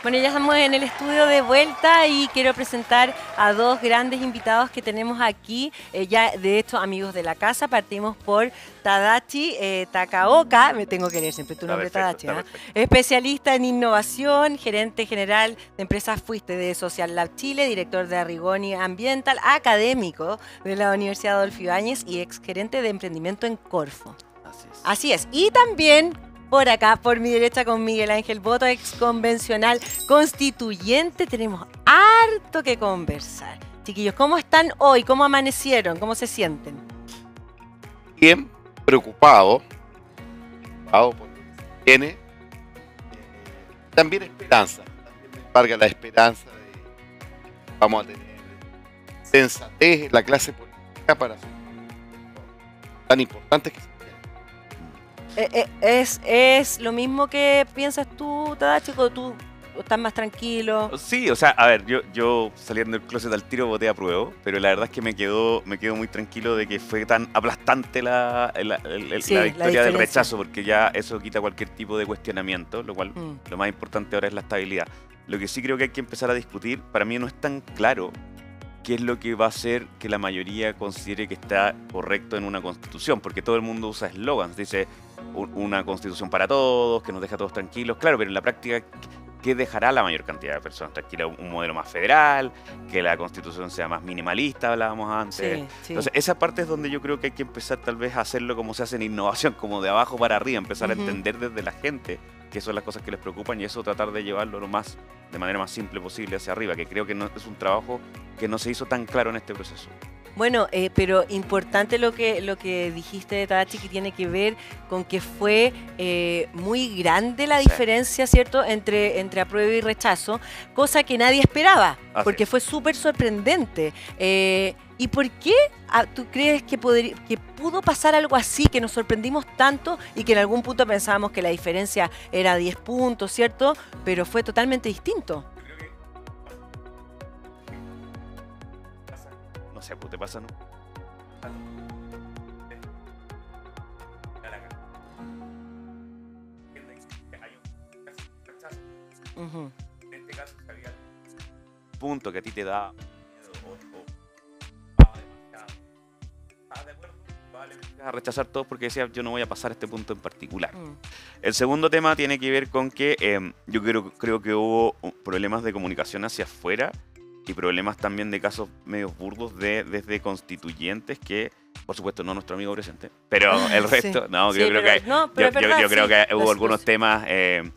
Bueno, ya estamos en el estudio de vuelta y quiero presentar a dos grandes invitados que tenemos aquí, ya de hecho amigos de la casa. Partimos por Tadashi Takaoka, me tengo que leer siempre tu nombre, Tadashi, ¿eh? Especialista en innovación, gerente general de empresas Fuiste de Social Lab Chile, director de Arrigoni Ambiental, académico de la Universidad Adolfo Ibáñez y exgerente de emprendimiento en Corfo. Así es. Así es. Y también por acá, por mi derecha, con Miguel Ángel Boto, ex convencional constituyente. Tenemos harto que conversar. Chiquillos, ¿cómo están hoy? ¿Cómo amanecieron? ¿Cómo se sienten? Bien, preocupado por lo que se viene. También esperanza. También me embarga la esperanza de que vamos a tener sensatez en la clase política para hacer tan importantes que se vienen. ¿Es lo mismo que piensas tú, Tadashi, o tú estás más tranquilo? Sí, o sea, a ver, yo saliendo del closet al tiro voté a prueba, pero la verdad es que me quedo muy tranquilo de que fue tan aplastante la victoria del rechazo, porque ya eso quita cualquier tipo de cuestionamiento, lo cual lo más importante ahora es la estabilidad. Lo que sí creo que hay que empezar a discutir, para mí no es tan claro qué es lo que va a hacer que la mayoría considere que está correcto en una constitución, porque todo el mundo usa eslogans, dice una constitución para todos, que nos deja a todos tranquilos, claro, pero en la práctica, ¿qué dejará la mayor cantidad de personas tranquilas? Un modelo más federal, que la constitución sea más minimalista, hablábamos antes. Sí. Entonces, esa parte es donde yo creo que hay que empezar tal vez a hacerlo como se hace en innovación, como de abajo para arriba, empezar a entender desde la gente qué son las cosas que les preocupan y eso tratar de llevarlo de manera más simple posible hacia arriba, que creo que no, es un trabajo que no se hizo tan claro en este proceso. Bueno, pero importante lo que dijiste, Tadashi, que tiene que ver con que fue muy grande la diferencia, ¿cierto?, entre apruebo y rechazo, cosa que nadie esperaba, porque fue súper sorprendente. ¿Y por qué tú crees que pudo pasar algo así, que nos sorprendimos tanto y que en algún punto pensábamos que la diferencia era 10 puntos, ¿cierto?, pero fue totalmente distinto? No sé, pues te pasa, ¿no? En este caso, si había un punto que a ti te da de acuerdo, probablemente vas a rechazar todo porque decías, yo no voy a pasar este punto en particular. El segundo tema tiene que ver con que yo creo que hubo problemas de comunicación hacia afuera y problemas también de casos medios burdos desde constituyentes que, por supuesto, no nuestro amigo presente, pero el resto, sí. No, sí, yo creo que yo creo que hubo algunos temas de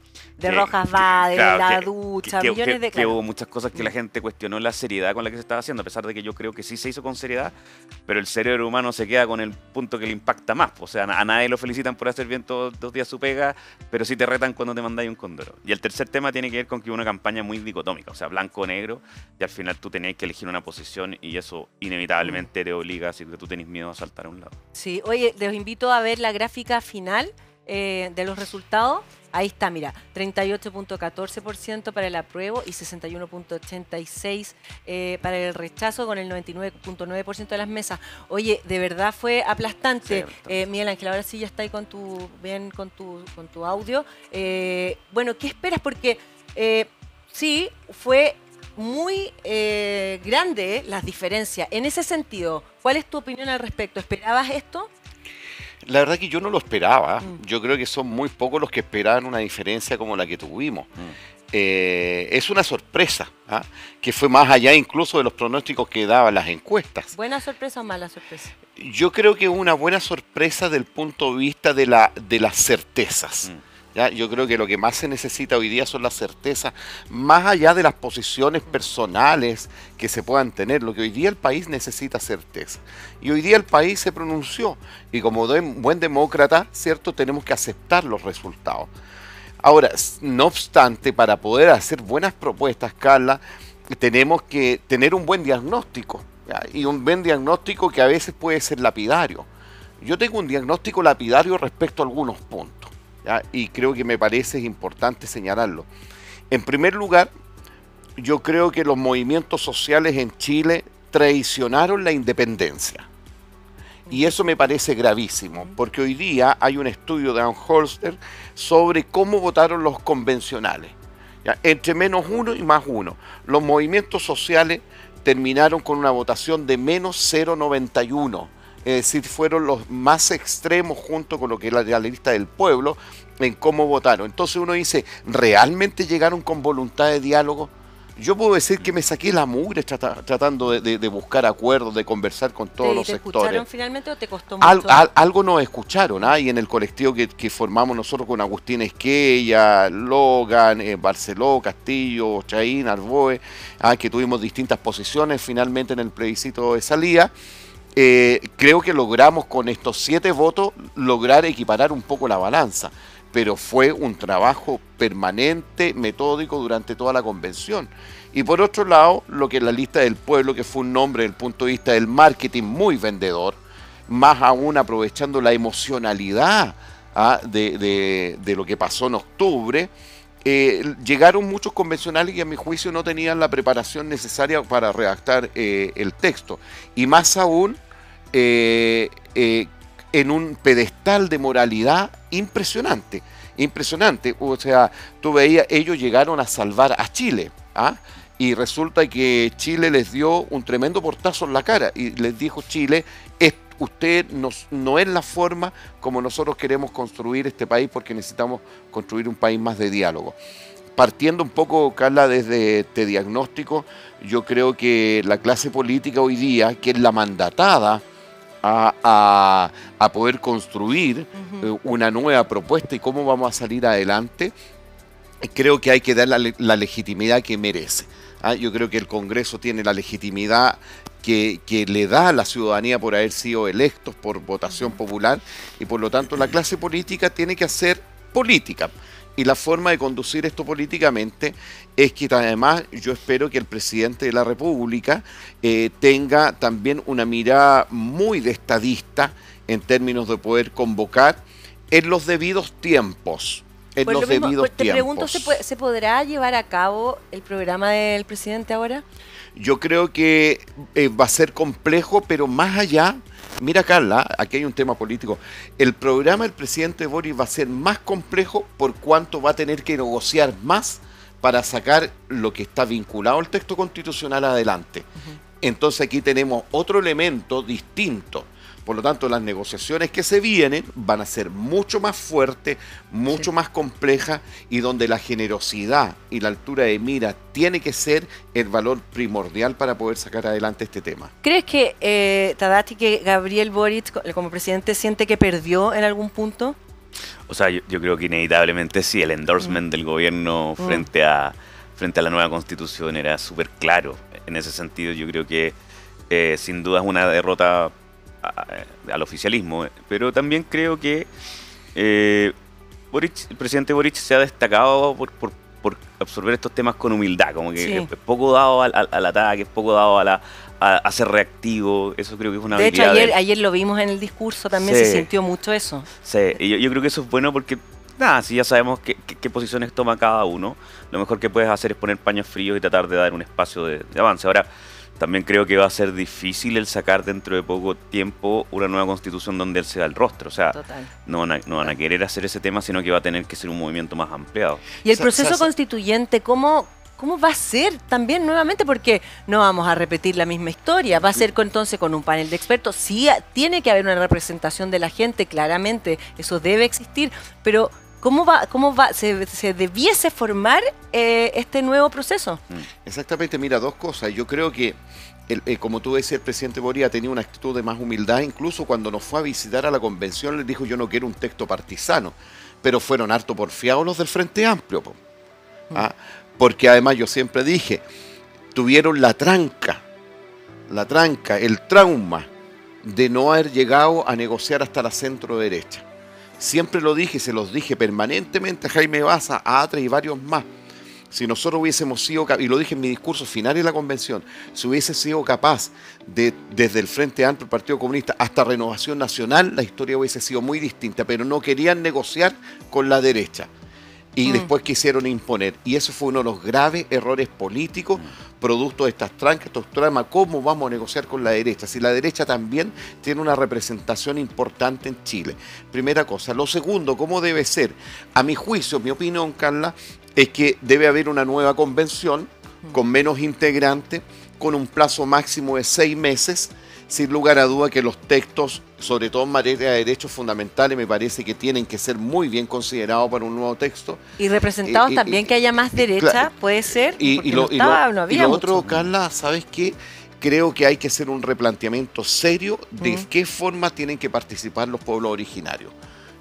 Rojas va, de la ducha, millones de... Que hubo muchas cosas que la gente cuestionó la seriedad con la que se estaba haciendo, a pesar de que yo creo que sí se hizo con seriedad, pero el cerebro humano se queda con el punto que le impacta más. O sea, a nadie lo felicitan por hacer bien todos los días su pega, pero sí te retan cuando te mandáis un cóndoro. Y el tercer tema tiene que ver con que hubo una campaña muy dicotómica, o sea, blanco o negro, y al final tú tenías que elegir una posición y eso inevitablemente te obliga, si tú tenés miedo a saltar a un lado. Sí, oye, les invito a ver la gráfica final de los resultados. Ahí está, mira, 38.14% para el apruebo y 61.86% para el rechazo, con el 99.9% de las mesas. Oye, de verdad fue aplastante. Sí, Miguel Ángel, ahora sí ya está ahí con tu audio. Bueno, ¿qué esperas? Porque sí, fue muy grande las diferencias. En ese sentido, ¿cuál es tu opinión al respecto? ¿Esperabas esto? La verdad que yo no lo esperaba. Yo creo que son muy pocos los que esperaban una diferencia como la que tuvimos. Es una sorpresa, que fue más allá incluso de los pronósticos que daban las encuestas. ¿Buena sorpresa o mala sorpresa? Yo creo que es una buena sorpresa del punto de vista de las certezas. ¿Ya? Yo creo que lo que más se necesita hoy día son las certezas, más allá de las posiciones personales que se puedan tener. Lo que hoy día el país necesita certeza. Y hoy día el país se pronunció. Y como buen demócrata, ¿cierto?, tenemos que aceptar los resultados. Ahora, no obstante, para poder hacer buenas propuestas, Carla, tenemos que tener un buen diagnóstico. ¿Ya? Y un buen diagnóstico que a veces puede ser lapidario. Yo tengo un diagnóstico lapidario respecto a algunos puntos. ¿Ya? Y creo que me parece importante señalarlo. En primer lugar, yo creo que los movimientos sociales en Chile traicionaron la independencia. Y eso me parece gravísimo, porque hoy día hay un estudio de Ann Holster sobre cómo votaron los convencionales. ¿ya? Entre -1 y +1. Los movimientos sociales terminaron con una votación de -0,91. Es decir, fueron los más extremos junto con lo que era la lista del pueblo en cómo votaron. Entonces uno dice, ¿realmente llegaron con voluntad de diálogo? Yo puedo decir que me saqué la mugre tratando de buscar acuerdos, de conversar con todos los sectores. ¿Te escucharon finalmente o te costó mucho? Algo nos escucharon, y en el colectivo que formamos nosotros con Agustín Esquella, Logan, Barceló, Castillo, Chaín, Arboe, que tuvimos distintas posiciones finalmente en el plebiscito de salida. Creo que logramos con estos 7 votos lograr equiparar un poco la balanza, pero fue un trabajo permanente, metódico durante toda la convención. Y por otro lado, lo que es la lista del pueblo, que fue un nombre desde el punto de vista del marketing muy vendedor, más aún aprovechando la emocionalidad de lo que pasó en octubre, llegaron muchos convencionales que a mi juicio no tenían la preparación necesaria para redactar el texto. Y más aún, en un pedestal de moralidad impresionante. Impresionante. O sea, tú veías, ellos llegaron a salvar a Chile. Y resulta que Chile les dio un tremendo portazo en la cara. Y les dijo Chile, usted no es la forma como nosotros queremos construir este país, porque necesitamos construir un país más de diálogo. Partiendo un poco, Carla, desde este diagnóstico, yo creo que la clase política hoy día, que es la mandatada a poder construir una nueva propuesta y cómo vamos a salir adelante, creo que hay que dar la legitimidad que merece. Yo creo que el Congreso tiene la legitimidad que le da a la ciudadanía por haber sido electos por votación popular, y por lo tanto la clase política tiene que hacer política. Y la forma de conducir esto políticamente es que además yo espero que el presidente de la República tenga también una mirada muy de estadista en términos de poder convocar en los debidos tiempos. Te pregunto, ¿se podrá llevar a cabo el programa del presidente ahora? Yo creo que va a ser complejo, pero más allá, mira Carla, aquí hay un tema político. El programa del presidente Boric va a ser más complejo por cuanto va a tener que negociar más para sacar lo que está vinculado al texto constitucional adelante. Entonces aquí tenemos otro elemento distinto. Por lo tanto, las negociaciones que se vienen van a ser mucho más fuertes, mucho más complejas, y donde la generosidad y la altura de mira tiene que ser el valor primordial para poder sacar adelante este tema. ¿Crees que, Tadachi, que Gabriel Boric como presidente siente que perdió en algún punto? O sea, yo creo que inevitablemente sí, el endorsement del gobierno frente a la nueva constitución era súper claro. En ese sentido, yo creo que sin duda es una derrota al oficialismo, pero también creo que el presidente Boric se ha destacado por absorber estos temas con humildad, como que es poco dado al ataque, es poco dado a ser reactivo. Eso creo que es una habilidad. De hecho, ayer lo vimos en el discurso, también se sintió mucho eso. Sí, y yo creo que eso es bueno porque, si ya sabemos qué posiciones toma cada uno, lo mejor que puedes hacer es poner paños fríos y tratar de dar un espacio de avance. Ahora, también creo que va a ser difícil el sacar dentro de poco tiempo una nueva constitución donde él se da el rostro. O sea, no van a querer hacer ese tema, sino que va a tener que ser un movimiento más ampliado. Y el proceso constituyente, ¿cómo va a ser también nuevamente? Porque no vamos a repetir la misma historia. Va a ser entonces con un panel de expertos. Sí, tiene que haber una representación de la gente, claramente, eso debe existir, pero ¿cómo se debiese formar este nuevo proceso? Exactamente, mira, dos cosas. Yo creo que, como tú decías, el presidente Boric ha tenido una actitud de más humildad. Incluso cuando nos fue a visitar a la convención, les dijo: yo no quiero un texto partisano. Pero fueron harto porfiados los del Frente Amplio. Porque además yo siempre dije, tuvieron la tranca, el trauma de no haber llegado a negociar hasta la centro derecha. Siempre lo dije, se los dije permanentemente a Jaime Baza, a Atre y varios más. Si nosotros hubiésemos sido, y lo dije en mi discurso final de la convención, si hubiese sido capaz desde el Frente Amplio, el Partido Comunista, hasta Renovación Nacional, la historia hubiese sido muy distinta, pero no querían negociar con la derecha. Y después quisieron imponer. Y eso fue uno de los graves errores políticos, producto de estas trancas, estos traumas. ¿Cómo vamos a negociar con la derecha? Si la derecha también tiene una representación importante en Chile. Primera cosa. Lo segundo, ¿cómo debe ser? A mi juicio, mi opinión, Carla, es que debe haber una nueva convención con menos integrantes, con un plazo máximo de 6 meses, sin lugar a duda que los textos, sobre todo en materia de derechos fundamentales, me parece que tienen que ser muy bien considerados para un nuevo texto. Y representados también que haya más derecha, puede ser, y lo otro, Carla, ¿sabes qué? Creo que hay que hacer un replanteamiento serio de qué forma tienen que participar los pueblos originarios.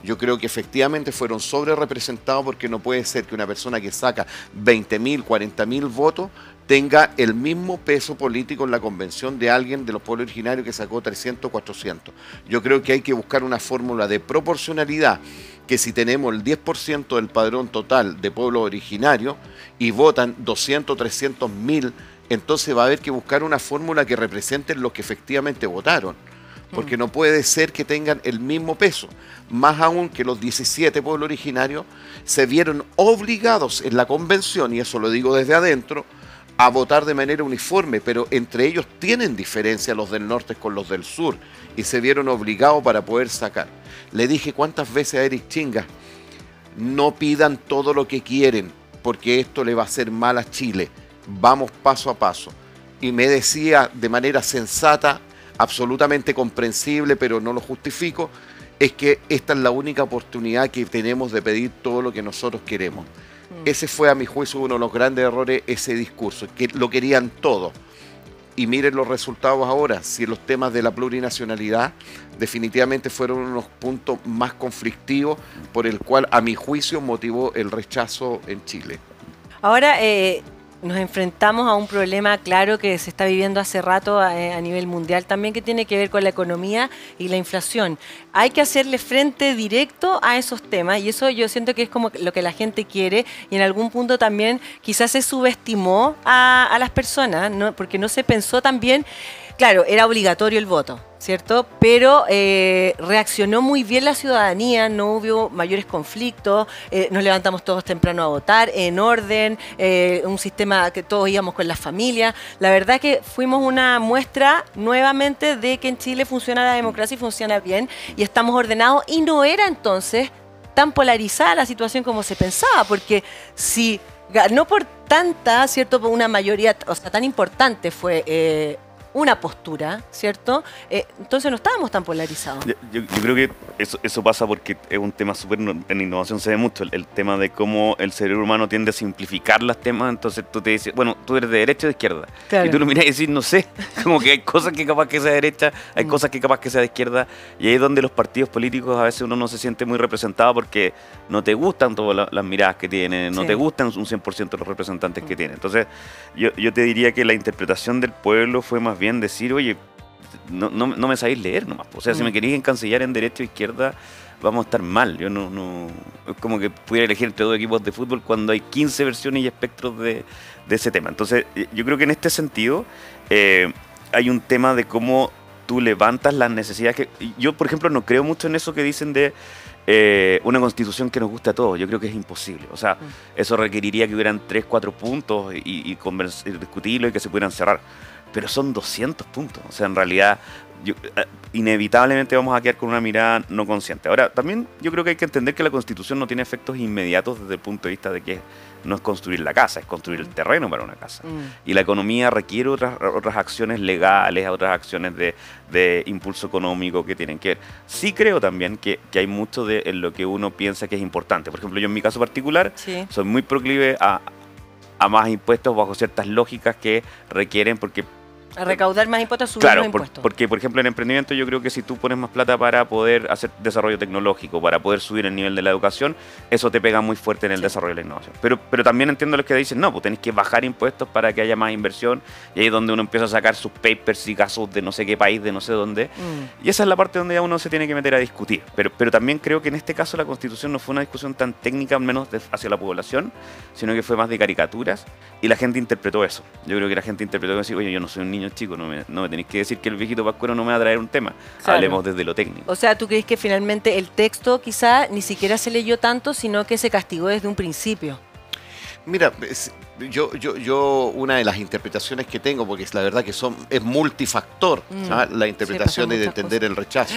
Yo creo que efectivamente fueron sobre representados, porque no puede ser que una persona que saca 20.000, 40.000 votos tenga el mismo peso político en la convención de alguien de los pueblos originarios que sacó 300, 400. Yo creo que hay que buscar una fórmula de proporcionalidad, que si tenemos el 10% del padrón total de pueblos originarios y votan 200, 300.000, entonces va a haber que buscar una fórmula que represente los que efectivamente votaron. Porque no puede ser que tengan el mismo peso. Más aún que los 17 pueblos originarios se vieron obligados en la convención, y eso lo digo desde adentro, a votar de manera uniforme, pero entre ellos tienen diferencia los del norte con los del sur, y se vieron obligados para poder sacar. Le dije cuántas veces a Eric Chingas: no pidan todo lo que quieren, porque esto le va a hacer mal a Chile. Vamos paso a paso. Y me decía de manera sensata, absolutamente comprensible, pero no lo justifico, es que esta es la única oportunidad que tenemos de pedir todo lo que nosotros queremos. Ese fue, a mi juicio, uno de los grandes errores, ese discurso, que lo querían todo. Y miren los resultados ahora. Si los temas de la plurinacionalidad definitivamente fueron unos puntos más conflictivos, por el cual, a mi juicio, motivó el rechazo en Chile. Ahora, nos enfrentamos a un problema claro que se está viviendo hace rato a nivel mundial también, que tiene que ver con la economía y la inflación. Hay que hacerle frente directo a esos temas, y eso yo siento que es como lo que la gente quiere, y en algún punto también quizás se subestimó a las personas, ¿no? Porque no se pensó también. Claro, era obligatorio el voto, ¿cierto? Pero reaccionó muy bien la ciudadanía, no hubo mayores conflictos, nos levantamos todos temprano a votar, en orden, un sistema que todos íbamos con las familias. La verdad que fuimos una muestra nuevamente de que en Chile funciona la democracia y funciona bien, y estamos ordenados, y no era entonces tan polarizada la situación como se pensaba, porque si ganó por tanta, ¿cierto? Por una mayoría, o sea, tan importante fue una postura, ¿cierto? Entonces no estábamos tan polarizados. Yo creo que eso pasa porque es un tema súper, en innovación se ve mucho, el tema de cómo el cerebro humano tiende a simplificar los temas. Entonces tú te dices, bueno, tú eres de derecha o de izquierda. Claro. Y tú lo miras y decís, no sé, como que hay cosas que capaz que sea de derecha, hay cosas que capaz que sea de izquierda, y ahí es donde los partidos políticos a veces uno no se siente muy representado, porque no te gustan todas las miradas que tienen, no te gustan un 100% los representantes que tienen. Entonces yo te diría que la interpretación del pueblo fue más bien decir, oye, no me sabéis leer nomás. O sea, si me queréis encancillar en derecha o izquierda, vamos a estar mal. Yo no es como que pudiera elegir entre dos equipos de fútbol cuando hay 15 versiones y espectros de ese tema. Entonces, yo creo que en este sentido hay un tema de cómo tú levantas las necesidades. Yo, por ejemplo, no creo mucho en eso que dicen de una constitución que nos guste a todos. Yo creo que es imposible. O sea, eso requeriría que hubieran 3, 4 puntos y discutirlo y que se pudieran cerrar. Pero son 200 puntos. O sea, en realidad, inevitablemente vamos a quedar con una mirada no consciente. Ahora, también yo creo que hay que entender que la Constitución no tiene efectos inmediatos desde el punto de vista de que no es construir la casa, es construir el terreno para una casa. Y la economía requiere otras acciones legales, otras acciones de impulso económico que tienen que ver. Sí creo también que hay mucho de en lo que uno piensa que es importante. Por ejemplo, yo en mi caso particular soy muy proclive a más impuestos bajo ciertas lógicas que requieren, porque a recaudar más impuestos, subir los impuestos. Porque, por ejemplo, en emprendimiento yo creo que si tú pones más plata para poder hacer desarrollo tecnológico, para poder subir el nivel de la educación, eso te pega muy fuerte en el desarrollo de la innovación. Pero también entiendo los que dicen, no, pues tenés que bajar impuestos para que haya más inversión, y ahí es donde uno empieza a sacar sus papers y casos de no sé qué país, de no sé dónde, y esa es la parte donde ya uno se tiene que meter a discutir. Pero también creo que en este caso la Constitución no fue una discusión tan técnica, al menos hacia la población, sino que fue más de caricaturas, y la gente interpretó eso. Yo creo que la gente interpretó que decir, oye, yo no soy un niño chico, no me tenéis que decir que el viejito pascuero no me va a traer un tema. Claro. Hablemos desde lo técnico. O sea, ¿tú crees que finalmente el texto quizá ni siquiera se leyó tanto, sino que se castigó desde un principio? Mira, yo una de las interpretaciones que tengo, porque es la verdad que es multifactor, la interpretación y de entender el rechazo.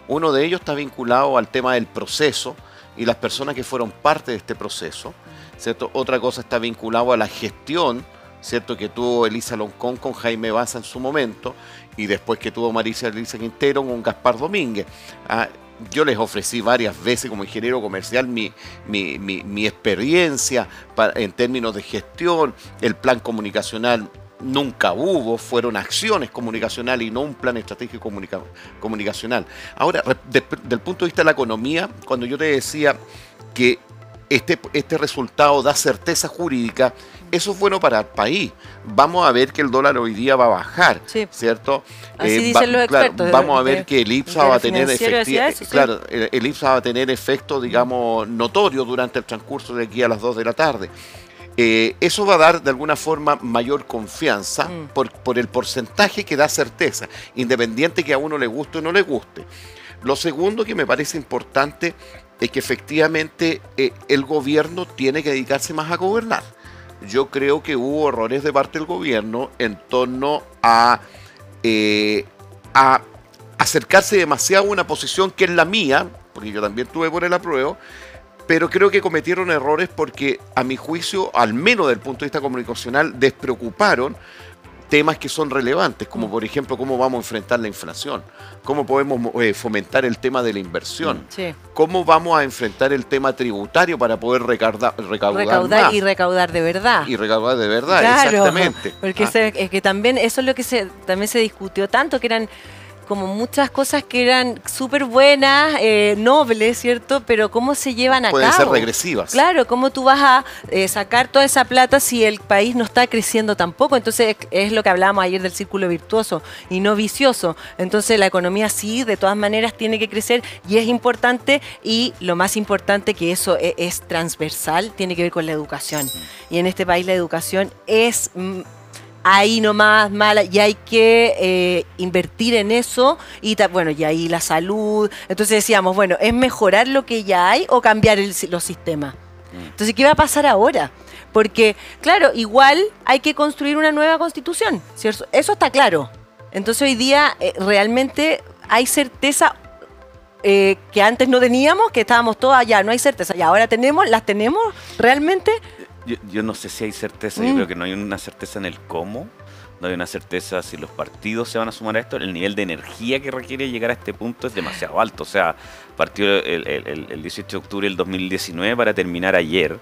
Uno de ellos está vinculado al tema del proceso y las personas que fueron parte de este proceso ¿cierto? Otra cosa está vinculado a la gestión, ¿cierto? Que tuvo Elisa Loncón con Jaime Baza en su momento, y después que tuvo Marisa Elisa Quintero con Gaspar Domínguez. Yo les ofrecí varias veces como ingeniero comercial mi experiencia en términos de gestión. El plan comunicacional nunca hubo, fueron acciones comunicacionales y no un plan estratégico comunicacional. Ahora, del punto de vista de la economía, cuando yo te decía que este resultado da certeza jurídica, eso es bueno para el país. Vamos a ver que el dólar hoy día va a bajar, sí, ¿cierto? Así dicen los expertos. Claro, vamos a ver que el IPSA va a tener el IPSA va a tener efecto, digamos, notorio durante el transcurso de aquí a las 2 de la tarde. Eso va a dar de alguna forma mayor confianza por el porcentaje que da certeza, independiente que a uno le guste o no le guste. Lo segundo que me parece importante es que efectivamente el gobierno tiene que dedicarse más a gobernar. Yo creo que hubo errores de parte del gobierno en torno a acercarse demasiado a una posición que es la mía, porque yo también tuve por el apruebo, pero creo que cometieron errores porque, a mi juicio, al menos desde el punto de vista comunicacional, despreocuparon temas que son relevantes, como por ejemplo cómo vamos a enfrentar la inflación, cómo podemos fomentar el tema de la inversión, cómo vamos a enfrentar el tema tributario para poder recaudar más. Y recaudar de verdad. Y recaudar de verdad, claro, exactamente. Porque es que también eso es lo que también se discutió tanto, que eran como muchas cosas que eran súper buenas, nobles, ¿cierto? Pero ¿cómo se llevan a cabo? Pueden ser regresivas. Claro, ¿cómo tú vas a sacar toda esa plata si el país no está creciendo tampoco? Entonces es lo que hablábamos ayer del círculo virtuoso y no vicioso. Entonces la economía sí, de todas maneras, tiene que crecer y es importante, y lo más importante que eso es transversal, tiene que ver con la educación. Y en este país la educación es ahí nomás mala, y hay que invertir en eso, y bueno, y ahí la salud. Entonces decíamos, bueno, ¿es mejorar lo que ya hay o cambiar los sistemas? Entonces, ¿qué va a pasar ahora? Porque, claro, igual hay que construir una nueva constitución, ¿cierto? Eso está claro. Entonces hoy día realmente hay certeza que antes no teníamos, que estábamos todos allá, no hay certeza, y ahora las tenemos realmente. Yo no sé si hay certeza, yo creo que no hay una certeza en el cómo, no hay una certeza si los partidos se van a sumar a esto. El nivel de energía que requiere llegar a este punto es demasiado alto. O sea, partió el 18 de octubre del 2019 para terminar ayer.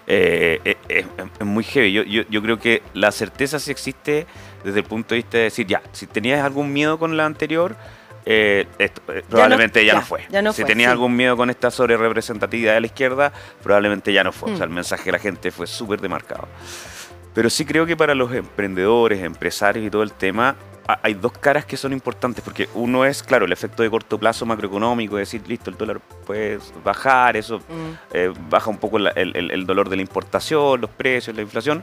Es muy heavy. Yo creo que la certeza sí existe desde el punto de vista de decir, ya, si tenías algún miedo con la anterior, probablemente ya no fue. Si tenías algún miedo con esta sobrerepresentatividad de la izquierda, probablemente ya no fue. O sea, el mensaje de la gente fue súper demarcado. Pero sí creo que para los emprendedores, empresarios y todo el tema, hay dos caras que son importantes, porque uno es, claro, el efecto de corto plazo macroeconómico, es decir, listo, el dólar puede bajar, eso baja un poco el dolor de la importación, los precios, la inflación.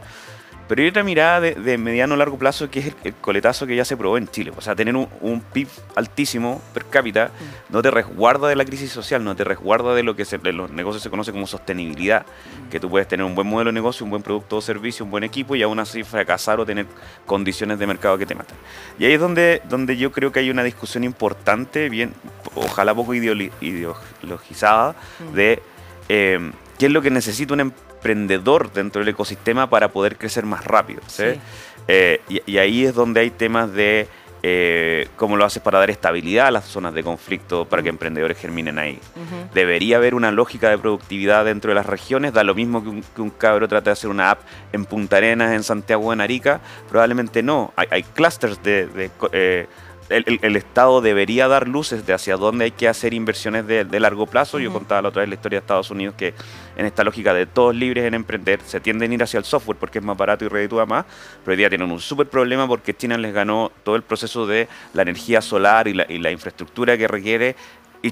Pero hay otra mirada de mediano a largo plazo, que es el coletazo que ya se probó en Chile. O sea, tener un PIB altísimo per cápita no te resguarda de la crisis social, no te resguarda de lo que en los negocios se conoce como sostenibilidad. Que tú puedes tener un buen modelo de negocio, un buen producto o servicio, un buen equipo, y aún así fracasar o tener condiciones de mercado que te matan. Y ahí es donde yo creo que hay una discusión importante, bien, ojalá poco ideologizada, de qué es lo que necesita un emprendedor dentro del ecosistema para poder crecer más rápido, ¿sí? Y ahí es donde hay temas de cómo lo haces para dar estabilidad a las zonas de conflicto para que emprendedores germinen ahí. Debería haber una lógica de productividad dentro de las regiones. Da lo mismo que un cabro trate de hacer una app en Punta Arenas, en Santiago, en Arica. Probablemente no. Hay clústeres el Estado debería dar luces de hacia dónde hay que hacer inversiones de largo plazo. Yo contaba la otra vez la historia de Estados Unidos, que en esta lógica de todos libres en emprender, se tienden a ir hacia el software porque es más barato y reditúa más, pero hoy día tienen un súper problema porque China les ganó todo el proceso de la energía solar y la infraestructura que requiere, y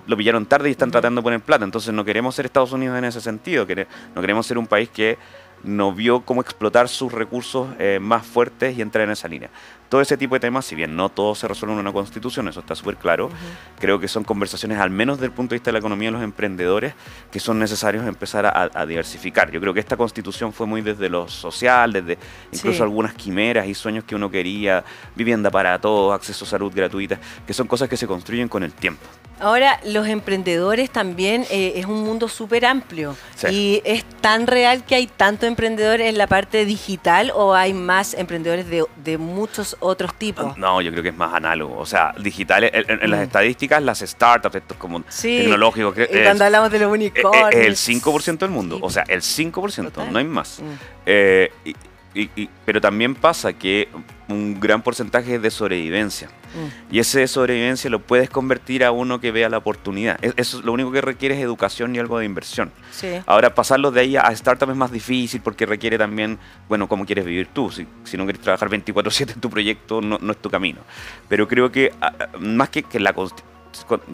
lo pillaron tarde y están tratando de poner plata. Entonces no queremos ser Estados Unidos en ese sentido, no queremos ser un país que no vio cómo explotar sus recursos más fuertes y entrar en esa línea. todo ese tipo de temas, si bien no todo se resuelve en una constitución, eso está súper claro, creo que son conversaciones, al menos desde el punto de vista de la economía de los emprendedores, que son necesarios empezar a diversificar. Yo creo que esta constitución fue muy desde lo social, desde incluso algunas quimeras y sueños que uno quería, vivienda para todos, acceso a salud gratuita, que son cosas que se construyen con el tiempo. Ahora, los emprendedores también es un mundo súper amplio. ¿Y es tan real que hay tanto emprendedores en la parte digital o hay más emprendedores de muchos otros tipos? No, yo creo que es más análogo. O sea, digital, en las estadísticas, las startups, estos como tecnológicos. Y cuando hablamos de los unicornios. Es el 5% del mundo. O sea, el 5%, total. No hay más. Pero también pasa que un gran porcentaje es de sobrevivencia. Y ese de sobrevivencia lo puedes convertir a uno que vea la oportunidad. Eso lo único que requiere es educación y algo de inversión. Ahora, pasarlo de ahí a startup es más difícil porque requiere también, bueno, cómo quieres vivir tú. Si no quieres trabajar 24/7 en tu proyecto, no es tu camino. Pero creo que más que la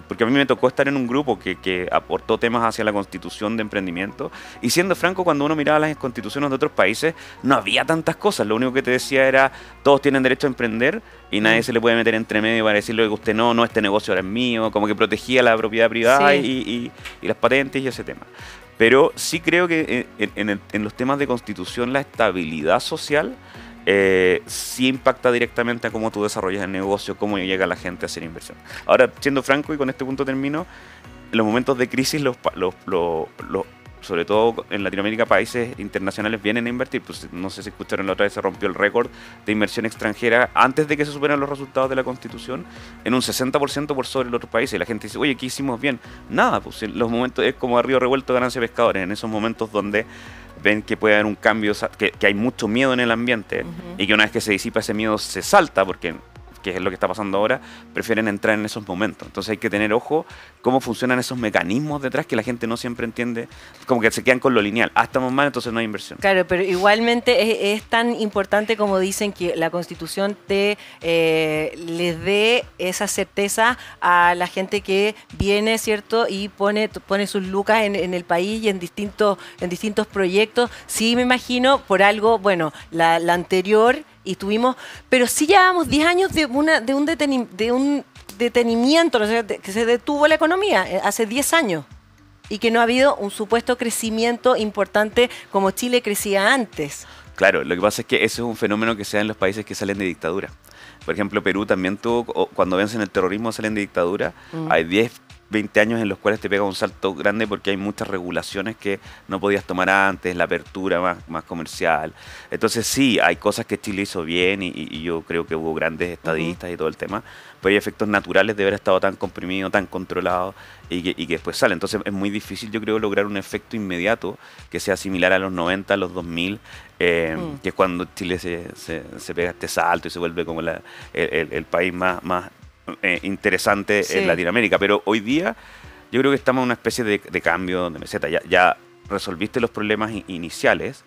porque a mí me tocó estar en un grupo que aportó temas hacia la constitución de emprendimiento, y siendo franco, cuando uno miraba las constituciones de otros países no había tantas cosas. Lo único que te decía era todos tienen derecho a emprender y nadie se le puede meter entre medio para decirle que usted no, este negocio ahora es mío, como que protegía la propiedad privada y las patentes y ese tema. Pero sí creo que en los temas de constitución la estabilidad social sí impacta directamente a cómo tú desarrollas el negocio, cómo llega la gente a hacer inversión. Ahora, siendo franco, y con este punto termino, en los momentos de crisis, sobre todo en Latinoamérica, países internacionales vienen a invertir. Pues no sé si escucharon, la otra vez se rompió el récord de inversión extranjera antes de que se supieran los resultados de la Constitución en un 60% por sobre los otros países. Y la gente dice, oye, ¿qué hicimos bien? Nada, pues en los momentos es como a río revuelto, ganancia de pescadores. En esos momentos donde ven que puede haber un cambio, que hay mucho miedo en el ambiente y que una vez que se disipa ese miedo se salta, porque que es lo que está pasando ahora, prefieren entrar en esos momentos. Entonces hay que tener ojo cómo funcionan esos mecanismos detrás que la gente no siempre entiende, como que se quedan con lo lineal. Estamos mal, entonces no hay inversión. Claro, pero igualmente es tan importante como dicen que la Constitución les dé esa certeza a la gente que viene, ¿cierto? Y pone sus lucas en el país y en distintos proyectos. Sí, me imagino, por algo, bueno, la anterior, y tuvimos, pero sí llevábamos 10 años de un detenimiento, ¿no? Que se detuvo la economía hace 10 años y que no ha habido un supuesto crecimiento importante como Chile crecía antes. Claro, lo que pasa es que ese es un fenómeno que se da en los países que salen de dictadura. Por ejemplo, Perú también tuvo, cuando vencen el terrorismo, salen de dictadura, hay 10-20 años en los cuales te pega un salto grande porque hay muchas regulaciones que no podías tomar antes, la apertura más comercial. Entonces sí, hay cosas que Chile hizo bien y yo creo que hubo grandes estadistas y todo el tema, pero hay efectos naturales de haber estado tan comprimido, tan controlado y que después sale. Entonces es muy difícil, yo creo, lograr un efecto inmediato que sea similar a los 90, a los 2000, que es cuando Chile se pega este salto y se vuelve como el país más interesante en Latinoamérica. Pero hoy día yo creo que estamos en una especie de cambio de meseta. Ya resolviste los problemas iniciales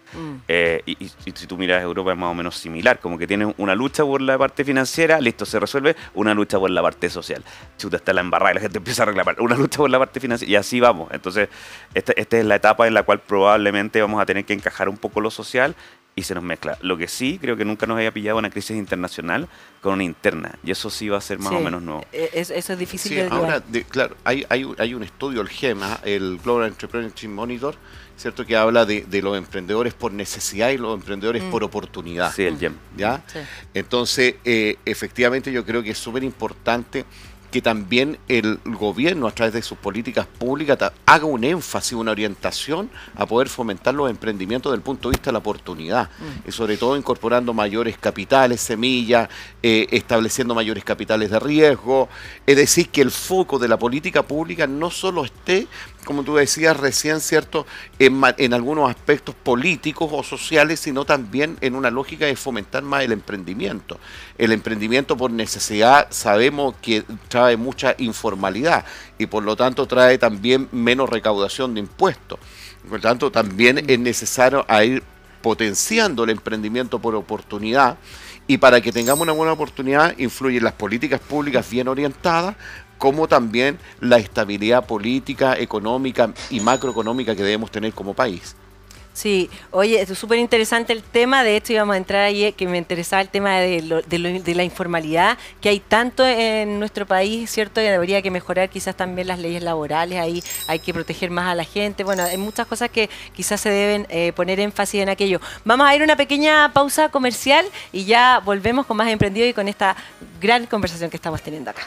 y si tú miras Europa es más o menos similar, como que tienes una lucha por la parte financiera, listo, se resuelve, una lucha por la parte social, chuta, está la embarrada y la gente empieza a reclamar, una lucha por la parte financiera y así vamos. Entonces esta es la etapa en la cual probablemente vamos a tener que encajar un poco lo social y se nos mezcla. Lo que sí, creo que nunca nos haya pillado una crisis internacional con una interna, y eso sí va a ser más o menos nuevo. Eso es difícil de ahora, claro, hay un estudio, el GEMA, el Global Entrepreneurship Monitor, ¿cierto?, que habla de los emprendedores por necesidad y los emprendedores por oportunidad. Sí, el GEM. ¿Ya? Sí. Entonces, efectivamente, yo creo que es súper importante que también el gobierno, a través de sus políticas públicas, haga un énfasis, una orientación a poder fomentar los emprendimientos desde el punto de vista de la oportunidad, y sobre todo incorporando mayores capitales, semillas, estableciendo mayores capitales de riesgo, es decir, que el foco de la política pública no solo esté, como tú decías recién, ¿cierto?, en algunos aspectos políticos o sociales, sino también en una lógica de fomentar más el emprendimiento. El emprendimiento por necesidad sabemos que trae mucha informalidad y por lo tanto trae también menos recaudación de impuestos. Por lo tanto, también es necesario ir potenciando el emprendimiento por oportunidad, y para que tengamos una buena oportunidad influyen las políticas públicas bien orientadas, como también la estabilidad política, económica y macroeconómica que debemos tener como país. Sí, oye, es súper interesante el tema. De hecho, íbamos a entrar ahí, que me interesaba el tema de la informalidad que hay tanto en nuestro país, ¿cierto? Y debería que mejorar quizás también las leyes laborales, ahí hay que proteger más a la gente. Bueno, hay muchas cosas que quizás se deben poner énfasis en aquello. Vamos a ir a una pequeña pausa comercial y ya volvemos con más Emprendido y con esta gran conversación que estamos teniendo acá.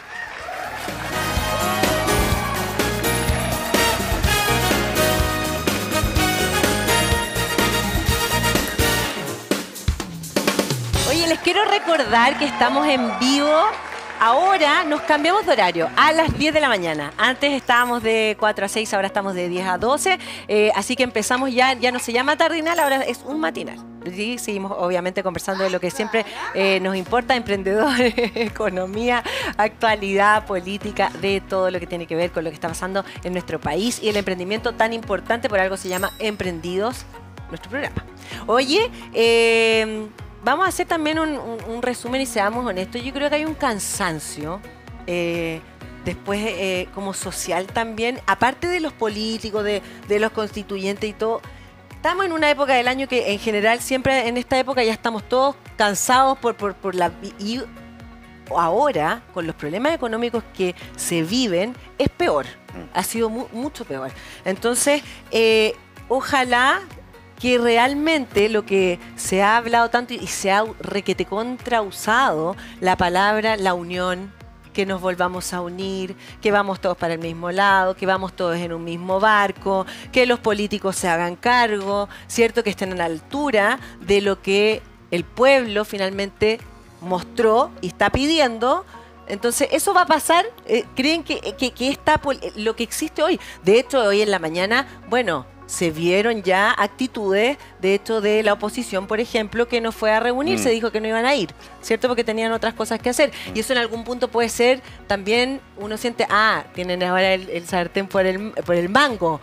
Oye, les quiero recordar que estamos en vivo. Ahora nos cambiamos de horario a las 10 de la mañana. Antes estábamos de 4 a 6, ahora estamos de 10 a 12. Así que empezamos ya no se llama tardinal, ahora es un matinal. Y seguimos obviamente conversando de lo que siempre nos importa, emprendedores, economía, actualidad, política, de todo lo que tiene que ver con lo que está pasando en nuestro país y el emprendimiento tan importante, por algo se llama Emprendidos, nuestro programa. Oye, vamos a hacer también un resumen y seamos honestos. Yo creo que hay un cansancio, después como social también, aparte de los políticos, de los constituyentes y todo. Estamos en una época del año que en general siempre en esta época ya estamos todos cansados por la... Y ahora, con los problemas económicos que se viven, es peor. Ha sido mucho peor. Entonces, ojalá que realmente lo que se ha hablado tanto y se ha requete contrausado la palabra la unión, que nos volvamos a unir, que vamos todos para el mismo lado, que vamos todos en un mismo barco, que los políticos se hagan cargo, ¿cierto? Que estén a la altura de lo que el pueblo finalmente mostró y está pidiendo. Entonces, ¿eso va a pasar? ¿Creen que está lo que existe hoy? De hecho, hoy en la mañana, bueno, se vieron ya actitudes, de hecho, de la oposición, por ejemplo, que no fue a reunirse, dijo que no iban a ir, ¿cierto? Porque tenían otras cosas que hacer. Y eso en algún punto puede ser también, uno siente, tienen ahora el sartén por el mango.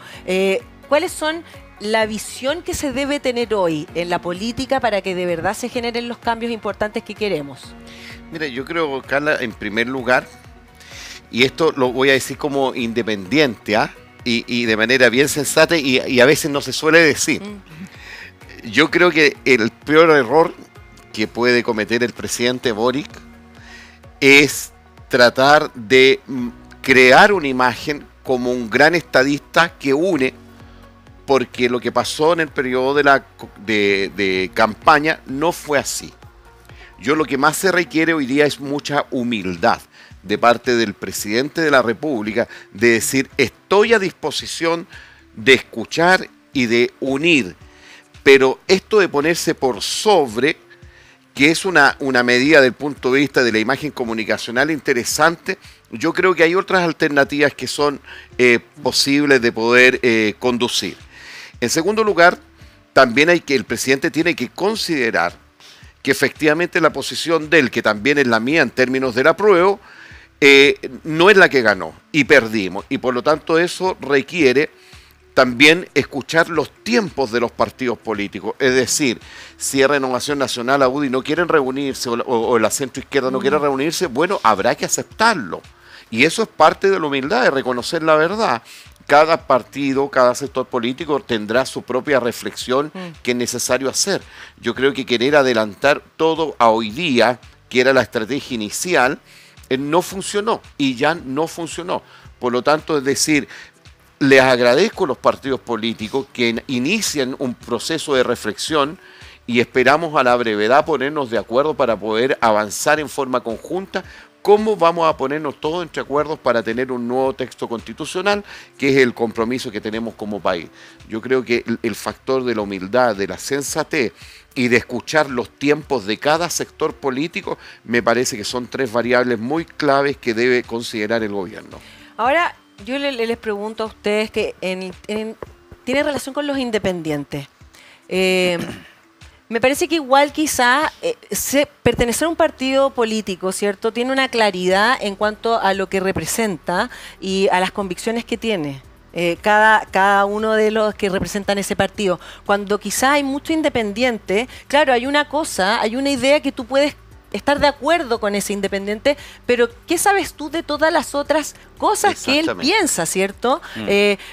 ¿Cuáles son la visión que se debe tener hoy en la política para que de verdad se generen los cambios importantes que queremos? Mira, yo creo, Carla, en primer lugar, y esto lo voy a decir como independiente, y de manera bien sensata y a veces no se suele decir. Yo creo que el peor error que puede cometer el presidente Boric es tratar de crear una imagen como un gran estadista que une, porque lo que pasó en el periodo de campaña no fue así. Lo que más se requiere hoy día es mucha humildad de parte del presidente de la República, de decir, estoy a disposición de escuchar y de unir, pero esto de ponerse por sobre, que es una medida desde el punto de vista de la imagen comunicacional interesante, yo creo que hay otras alternativas que son posibles de poder conducir. En segundo lugar, también el presidente tiene que considerar que efectivamente la posición de él, que también es la mía en términos del apruebo, no es la que ganó y perdimos, y por lo tanto eso requiere también escuchar los tiempos de los partidos políticos. Es decir, si Renovación Nacional, UDI no quieren reunirse o la centroizquierda no quiere reunirse, bueno, habrá que aceptarlo, y eso es parte de la humildad, de reconocer la verdad. Cada partido, cada sector político tendrá su propia reflexión que es necesario hacer. Yo creo que querer adelantar todo a hoy día, que era la estrategia inicial, no funcionó y ya no funcionó. Por lo tanto, es decir, les agradezco a los partidos políticos que inician un proceso de reflexión y esperamos a la brevedad ponernos de acuerdo para poder avanzar en forma conjunta. ¿Cómo vamos a ponernos todos entre acuerdos para tener un nuevo texto constitucional, que es el compromiso que tenemos como país? Yo creo que el factor de la humildad, de la sensatez y de escuchar los tiempos de cada sector político, me parece que son tres variables muy claves que debe considerar el gobierno. Ahora, yo les pregunto a ustedes que tiene relación con los independientes. Me parece que igual quizá pertenecer a un partido político, ¿cierto? Tiene una claridad en cuanto a lo que representa y a las convicciones que tiene cada uno de los que representan ese partido. Cuando quizá hay mucho independiente, claro, hay una idea que tú puedes estar de acuerdo con ese independiente, pero ¿qué sabes tú de todas las otras cosas que él piensa, cierto?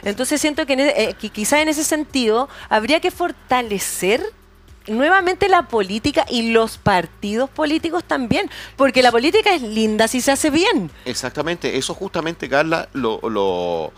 Entonces siento que, que quizá en ese sentido habría que fortalecer nuevamente la política y los partidos políticos también, porque la política es linda si se hace bien. Exactamente, eso justamente, Carla, lo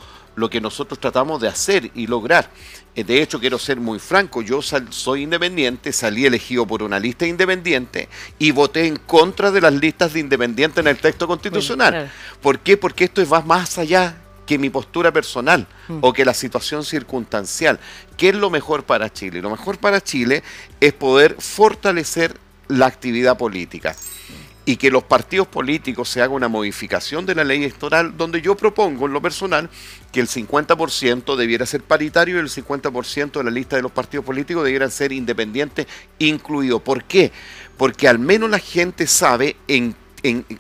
que nosotros tratamos de hacer y lograr. De hecho, quiero ser muy franco, yo soy independiente, salí elegido por una lista independiente y voté en contra de las listas de independientes en el texto constitucional. Bueno, claro. ¿Por qué? Porque esto va más allá que mi postura personal o que la situación circunstancial. ¿Qué es lo mejor para Chile? Lo mejor para Chile es poder fortalecer la actividad política y que los partidos políticos se haga una modificación de la ley electoral donde yo propongo en lo personal que el 50% debiera ser paritario y el 50% de la lista de los partidos políticos debieran ser independientes incluidos. ¿Por qué? Porque al menos la gente sabe en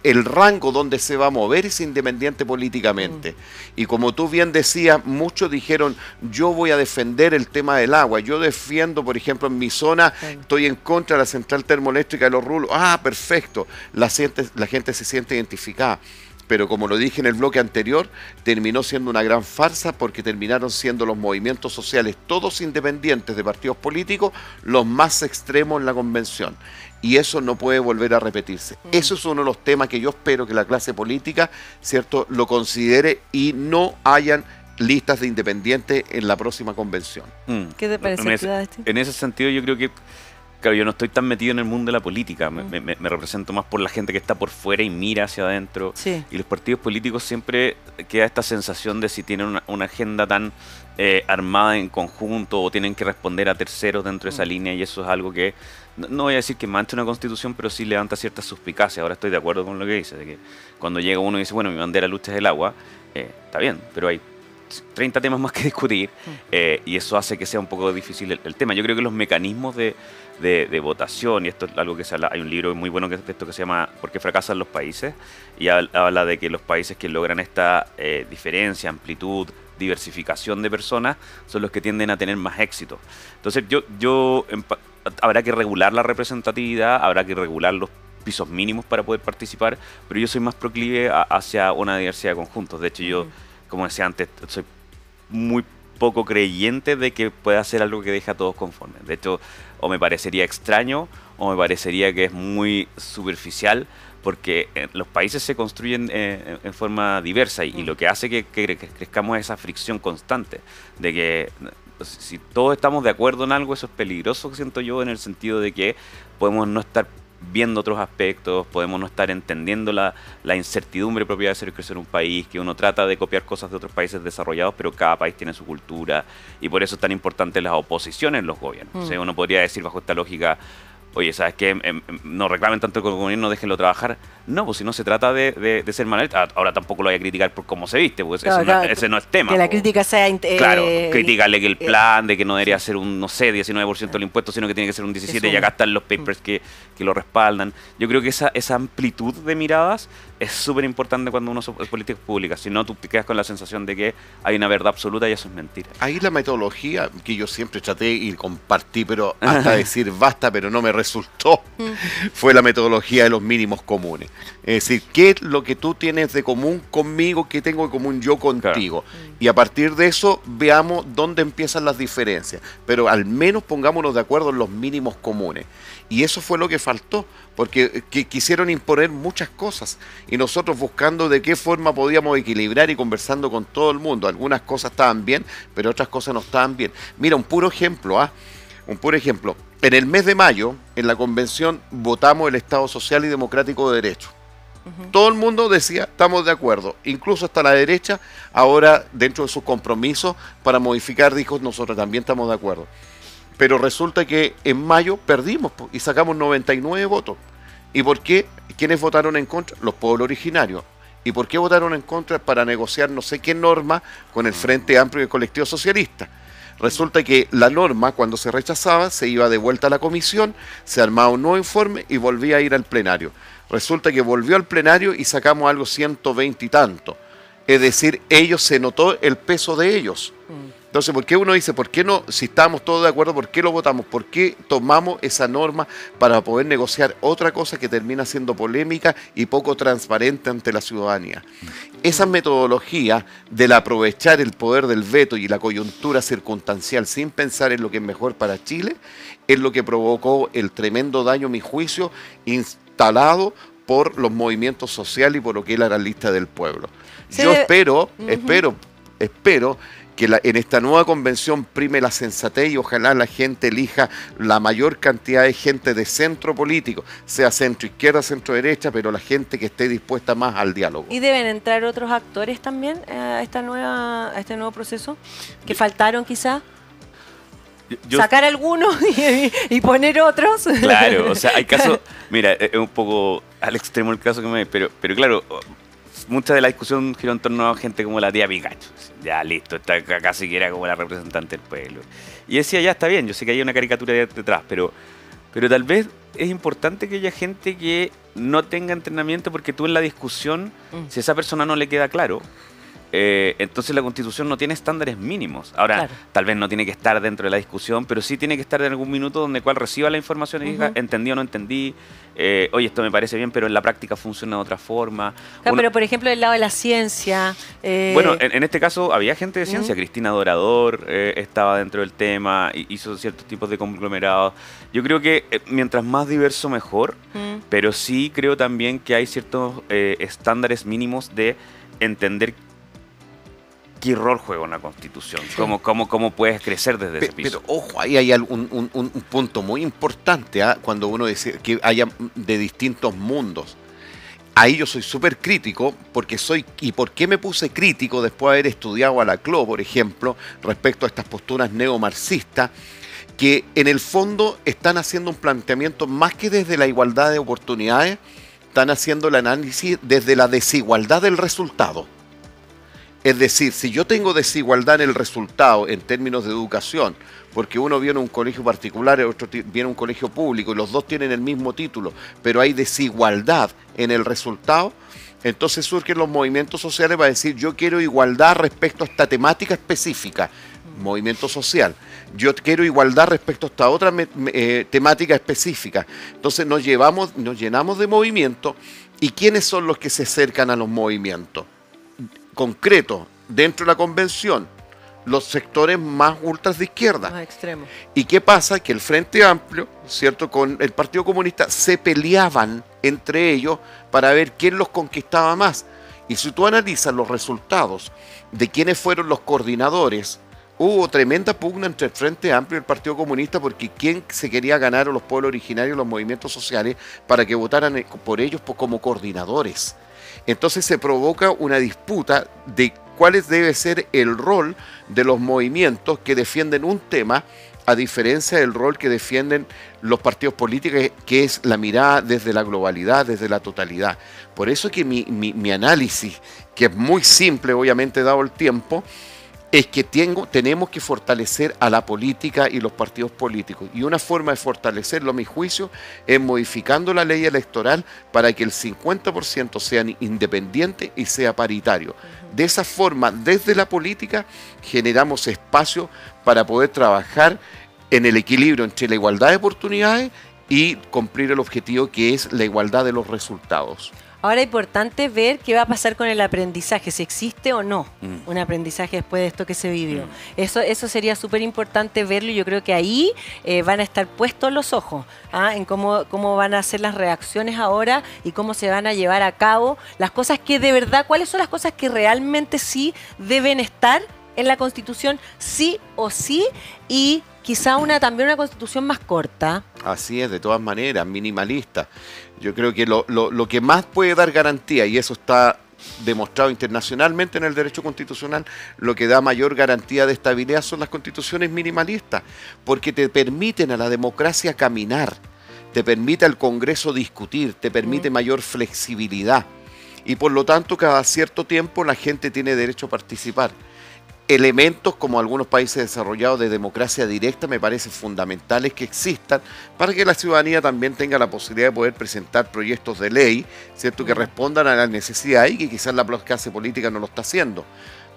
el rango donde se va a mover ese independiente políticamente. Y como tú bien decías, muchos dijeron, yo voy a defender el tema del agua, yo defiendo, por ejemplo, en mi zona, estoy en contra de la central termoeléctrica de Los Rulos. Ah, perfecto, la gente se siente identificada. Pero como lo dije en el bloque anterior, terminó siendo una gran farsa porque terminaron siendo los movimientos sociales, todos independientes de partidos políticos, los más extremos en la convención. Y eso no puede volver a repetirse. Eso es uno de los temas que yo espero que la clase política, ¿cierto?, lo considere y no hayan listas de independientes en la próxima convención. ¿Qué te parece? En ese sentido yo creo que, claro, yo no estoy tan metido en el mundo de la política, me represento más por la gente que está por fuera y mira hacia adentro. Sí. Y los partidos políticos siempre queda esta sensación de si tienen una agenda tan armada en conjunto o tienen que responder a terceros dentro de esa línea, y eso es algo que, no voy a decir que mancha una constitución, pero sí levanta ciertas suspicacias. Ahora estoy de acuerdo con lo que dice, de que cuando llega uno y dice, bueno, mi bandera lucha es el agua, está bien, pero hay 30 temas más que discutir, y eso hace que sea un poco difícil el tema. Yo creo que los mecanismos de votación, y esto es algo que se habla, hay un libro muy bueno de esto que se llama ¿Por qué fracasan los países? Y habla de que los países que logran esta diferencia, amplitud, diversificación de personas son los que tienden a tener más éxito. Entonces habrá que regular la representatividad, habrá que regular los pisos mínimos para poder participar, pero yo soy más proclive hacia una diversidad de conjuntos. De hecho, yo, como decía antes, soy muy poco creyente de que pueda ser algo que deje a todos conformes. De hecho, o me parecería extraño o me parecería que es muy superficial, porque los países se construyen en forma diversa y lo que hace que crezcamos es esa fricción constante de que si todos estamos de acuerdo en algo, eso es peligroso, siento yo, en el sentido de que podemos no estar viendo otros aspectos, podemos no estar entendiendo la incertidumbre propia de ser y crecer un país, que uno trata de copiar cosas de otros países desarrollados, pero cada país tiene su cultura, y por eso es tan importante las oposiciones en los gobiernos. O sea, uno podría decir bajo esta lógica, oye, ¿sabes qué? No reclamen tanto con el gobierno, déjenlo trabajar. No, pues si no se trata de ser mal. Ahora tampoco lo voy a criticar por cómo se viste, porque claro, ese no es tema. Que la crítica sea... claro, criticarle que el plan de que no debería ser un, no sé, 19% del impuesto, sino que tiene que ser un 17%, y acá están los papers que lo respaldan. Yo creo que esa amplitud de miradas es súper importante cuando uno hace políticas públicas. Si no, tú te quedas con la sensación de que hay una verdad absoluta y eso es mentira. Ahí la metodología que yo siempre traté y compartí, pero hasta decir basta, pero no me resultó, fue la metodología de los mínimos comunes. Es decir, ¿qué es lo que tú tienes de común conmigo? ¿Qué tengo de común yo contigo? Claro. Y a partir de eso veamos dónde empiezan las diferencias. Pero al menos pongámonos de acuerdo en los mínimos comunes. Y eso fue lo que faltó, porque quisieron imponer muchas cosas y nosotros buscando de qué forma podíamos equilibrar y conversando con todo el mundo. Algunas cosas estaban bien, pero otras cosas no estaban bien. Mira, un puro ejemplo, un puro ejemplo. En el mes de mayo, en la convención, votamos el Estado Social y Democrático de Derecho. Todo el mundo decía, estamos de acuerdo, incluso hasta la derecha, ahora dentro de sus compromisos para modificar, dijo, nosotros también estamos de acuerdo. Pero resulta que en mayo perdimos y sacamos 99 votos. ¿Y por qué? ¿Quiénes votaron en contra? Los pueblos originarios. ¿Y por qué votaron en contra? Para negociar no sé qué norma con el Frente Amplio y el Colectivo Socialista. Resulta que la norma, cuando se rechazaba, se iba de vuelta a la comisión, se armaba un nuevo informe y volvía a ir al plenario. Resulta que volvió al plenario y sacamos algo 120 y tanto. Es decir, se notó el peso de ellos. Entonces, ¿por qué uno dice, por qué no, si estamos todos de acuerdo, por qué lo votamos? ¿Por qué tomamos esa norma para poder negociar otra cosa que termina siendo polémica y poco transparente ante la ciudadanía? Esa metodología del aprovechar el poder del veto y la coyuntura circunstancial sin pensar en lo que es mejor para Chile, es lo que provocó el tremendo daño, a mi juicio, instalado por los movimientos sociales y por lo que es la gran lista del pueblo. Sí. Yo espero que en esta nueva convención prime la sensatez y ojalá la gente elija la mayor cantidad de gente de centro político, sea centro izquierda, centro derecha, pero la gente que esté dispuesta más al diálogo. ¿Y deben entrar otros actores también a este nuevo proceso? ¿Que faltaron quizá? Sacar algunos y poner otros. Claro, o sea, hay casos, mira, es un poco al extremo el caso que pero claro, mucha de la discusión giró en torno a gente como la tía Pikachu. Ya listo, está acá siquiera como la representante del pueblo. Y decía, ya está bien, yo sé que hay una caricatura detrás, pero tal vez es importante que haya gente que no tenga entrenamiento, porque tú en la discusión, si a esa persona no le queda claro, entonces la Constitución no tiene estándares mínimos. Ahora, claro, tal vez no tiene que estar dentro de la discusión, pero sí tiene que estar en algún minuto donde cual reciba la información y diga, entendí o no entendí, oye, esto me parece bien, pero en la práctica funciona de otra forma. Claro, pero por ejemplo, del lado de la ciencia... Bueno, en este caso había gente de ciencia, Cristina Dorador estaba dentro del tema, hizo ciertos tipos de conglomerados. Yo creo que mientras más diverso mejor, pero sí creo también que hay ciertos estándares mínimos de entender qué rol juega una constitución, cómo puedes crecer desde ese piso. Pero ojo, ahí hay un punto muy importante, cuando uno dice que haya de distintos mundos. Ahí yo soy súper crítico, ¿y por qué me puse crítico después de haber estudiado a Laclau, por ejemplo, respecto a estas posturas neomarxistas, que en el fondo están haciendo un planteamiento más que desde la igualdad de oportunidades, están haciendo el análisis desde la desigualdad del resultado. Es decir, si yo tengo desigualdad en el resultado en términos de educación, porque uno viene a un colegio particular y otro viene a un colegio público y los dos tienen el mismo título, pero hay desigualdad en el resultado, entonces surgen los movimientos sociales para decir yo quiero igualdad respecto a esta temática específica, movimiento social. Yo quiero igualdad respecto a esta otra temática específica. Entonces nos llenamos de movimientos. ¿Y quiénes son los que se acercan a los movimientos? Concreto, dentro de la convención, los sectores más ultras de izquierda. Más extremos. ¿Y qué pasa? Que el Frente Amplio, ¿cierto?, con el Partido Comunista se peleaban entre ellos para ver quién los conquistaba más. Y si tú analizas los resultados de quiénes fueron los coordinadores, hubo tremenda pugna entre el Frente Amplio y el Partido Comunista porque quién se quería ganar a los pueblos originarios, los movimientos sociales, para que votaran por ellos como coordinadores. Entonces se provoca una disputa de cuál debe ser el rol de los movimientos que defienden un tema, a diferencia del rol que defienden los partidos políticos, que es la mirada desde la globalidad, desde la totalidad. Por eso que mi análisis, que es muy simple, obviamente dado el tiempo, es que tenemos que fortalecer a la política y los partidos políticos. Y una forma de fortalecerlo, a mi juicio, es modificando la ley electoral para que el 50% sean independientes y sea paritario. De esa forma, desde la política, generamos espacio para poder trabajar en el equilibrio entre la igualdad de oportunidades y cumplir el objetivo que es la igualdad de los resultados. Ahora es importante ver qué va a pasar con el aprendizaje, si existe o no un aprendizaje después de esto que se vivió. Eso sería súper importante verlo y yo creo que ahí van a estar puestos los ojos en cómo van a ser las reacciones ahora y cómo se van a llevar a cabo las cosas que de verdad, cuáles son las cosas que realmente sí deben estar en la Constitución, sí o sí, y quizá también una Constitución más corta. Así es, de todas maneras, minimalista. Yo creo que lo que más puede dar garantía, y eso está demostrado internacionalmente en el derecho constitucional, lo que da mayor garantía de estabilidad son las constituciones minimalistas, porque te permiten a la democracia caminar, te permite al Congreso discutir, te permite mayor flexibilidad, y por lo tanto cada cierto tiempo la gente tiene derecho a participar. Elementos como algunos países desarrollados de democracia directa me parecen fundamentales que existan para que la ciudadanía también tenga la posibilidad de poder presentar proyectos de ley, ¿cierto?, que respondan a las necesidades y que quizás la clase política no lo está haciendo.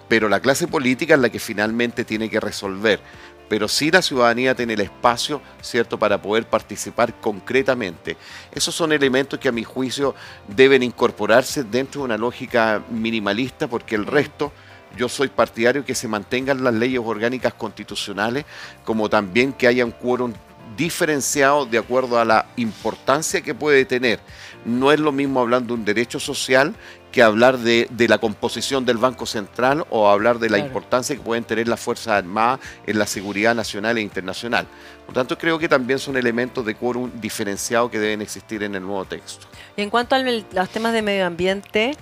pero la clase política es la que finalmente tiene que resolver. Pero sí la ciudadanía tiene el espacio, ¿cierto?, para poder participar concretamente. Esos son elementos que a mi juicio deben incorporarse dentro de una lógica minimalista, porque el resto, yo soy partidario que se mantengan las leyes orgánicas constitucionales, como también que haya un quórum diferenciado de acuerdo a la importancia que puede tener. No es lo mismo hablar de un derecho social que hablar de la composición del Banco Central o hablar de la importancia que pueden tener las Fuerzas Armadas en la seguridad nacional e internacional. Por tanto, creo que también son elementos de quórum diferenciado que deben existir en el nuevo texto. En cuanto a los temas de medio ambiente,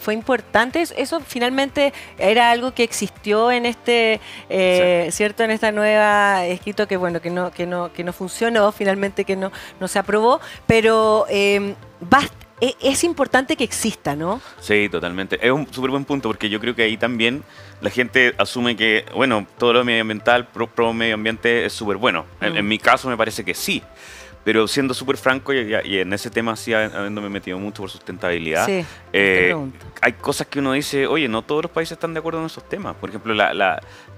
fue importante. Eso finalmente era algo que existió en ¿cierto? En esta nueva escrito que bueno, que no funcionó, finalmente que no se aprobó, pero es importante que exista, ¿no? Sí, totalmente. Es un súper buen punto, porque yo creo que ahí también la gente asume que, bueno, todo lo medioambiental, pro medio ambiente es súper bueno. En mi caso me parece que sí. Pero siendo súper franco, y en ese tema sí, habiéndome metido mucho por sustentabilidad, sí, hay cosas que uno dice, oye, no todos los países están de acuerdo en esos temas. Por ejemplo,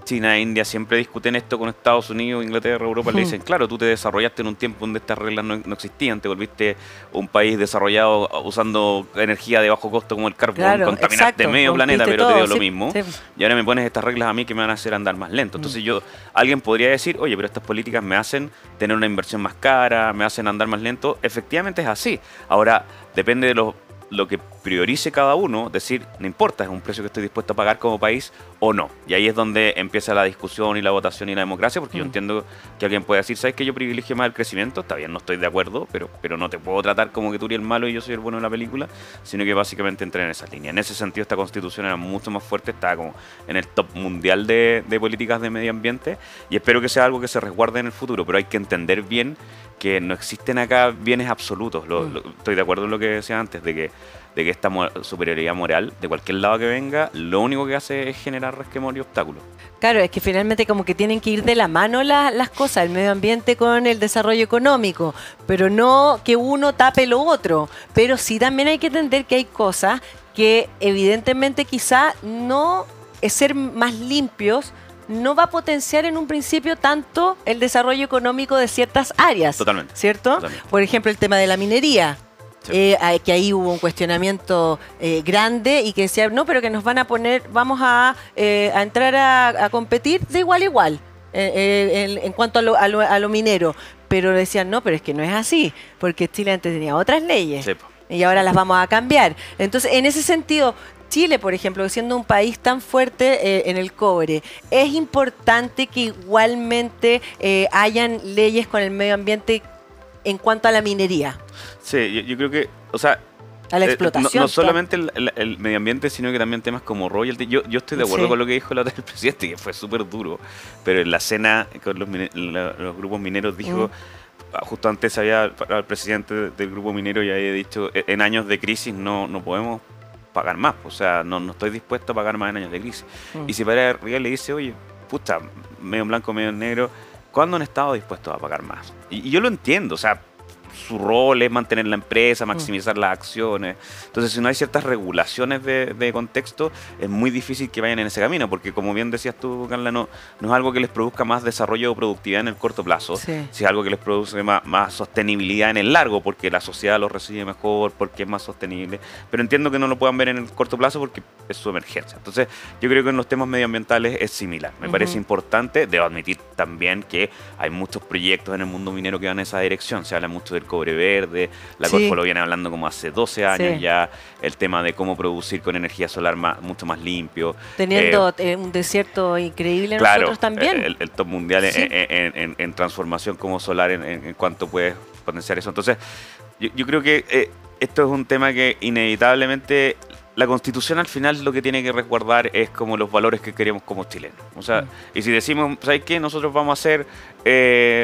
China e India siempre discuten esto con Estados Unidos, Inglaterra, Europa. Le dicen, claro, tú te desarrollaste en un tiempo donde estas reglas no existían, te volviste un país desarrollado usando energía de bajo costo como el carbón, contaminaste medio planeta, pero te dio lo mismo. Sí. Y ahora me pones estas reglas a mí que me van a hacer andar más lento. Entonces alguien podría decir, oye, pero estas políticas me hacen tener una inversión más cara, me hacen andar más lento. Efectivamente es así. Ahora, depende de lo que priorice cada uno, decir, no importa, es un precio que estoy dispuesto a pagar como país o no. Y ahí es donde empieza la discusión y la votación y la democracia, porque yo entiendo que alguien puede decir, ¿sabes que yo privilegio más el crecimiento? Está bien, no estoy de acuerdo, pero no te puedo tratar como que tú eres el malo y yo soy el bueno de la película, sino que básicamente entré en esa línea. En ese sentido, esta constitución era mucho más fuerte, estaba como en el top mundial de políticas de medio ambiente, y espero que sea algo que se resguarde en el futuro, pero hay que entender bien que no existen acá bienes absolutos. Estoy de acuerdo en lo que decía antes, de que esta superioridad moral, de cualquier lado que venga, lo único que hace es generar resquemor y obstáculos. Claro, es que finalmente como que tienen que ir de la mano las cosas, el medio ambiente con el desarrollo económico, pero no que uno tape lo otro. Pero sí también hay que entender que hay cosas que evidentemente quizá no es ser más limpios, no va a potenciar en un principio tanto el desarrollo económico de ciertas áreas. Totalmente. ¿Cierto? Totalmente. Por ejemplo, el tema de la minería. Sí. Que ahí hubo un cuestionamiento grande y que decía, no, pero que nos van a poner, vamos a entrar a competir de igual a igual en cuanto a lo minero. Pero decían, no, pero es que no es así, porque Chile antes tenía otras leyes y ahora las vamos a cambiar. Entonces, en ese sentido, Chile, por ejemplo, siendo un país tan fuerte en el cobre, es importante que igualmente hayan leyes con el medio ambiente en cuanto a la minería. Sí, yo creo que, o sea, a la explotación. No solamente el medio ambiente, sino que también temas como royalty. Yo estoy de acuerdo con lo que dijo la otra el presidente, que fue súper duro, pero en la cena con los grupos mineros dijo, justo antes había el presidente del grupo minero y había dicho, en años de crisis no podemos pagar más, o sea, no estoy dispuesto a pagar más en años de crisis. Y si para arriba le dice, oye, puta, medio en blanco, medio en negro, ¿cuándo han estado dispuestos a pagar más? Y yo lo entiendo, o sea, su rol es mantener la empresa, maximizar las acciones. Entonces, si no hay ciertas regulaciones de contexto, es muy difícil que vayan en ese camino, porque como bien decías tú, Carla, no es algo que les produzca más desarrollo o productividad en el corto plazo, si es algo que les produce más sostenibilidad en el largo, porque la sociedad lo recibe mejor, porque es más sostenible. Pero entiendo que no lo puedan ver en el corto plazo porque es su emergencia. Entonces, yo creo que en los temas medioambientales es similar. Me parece importante, debo admitir también que hay muchos proyectos en el mundo minero que van en esa dirección. Se habla mucho del cobre verde, la Corfo lo viene hablando como hace 12 años ya, el tema de cómo producir con energía solar mucho más limpio. Teniendo un desierto increíble nosotros también. El top mundial en transformación como solar en cuanto puedes potenciar eso. Entonces, yo creo que esto es un tema que inevitablemente la Constitución al final lo que tiene que resguardar es como los valores que queremos como chilenos. O sea, y si decimos, ¿sabes qué? Nosotros vamos a hacer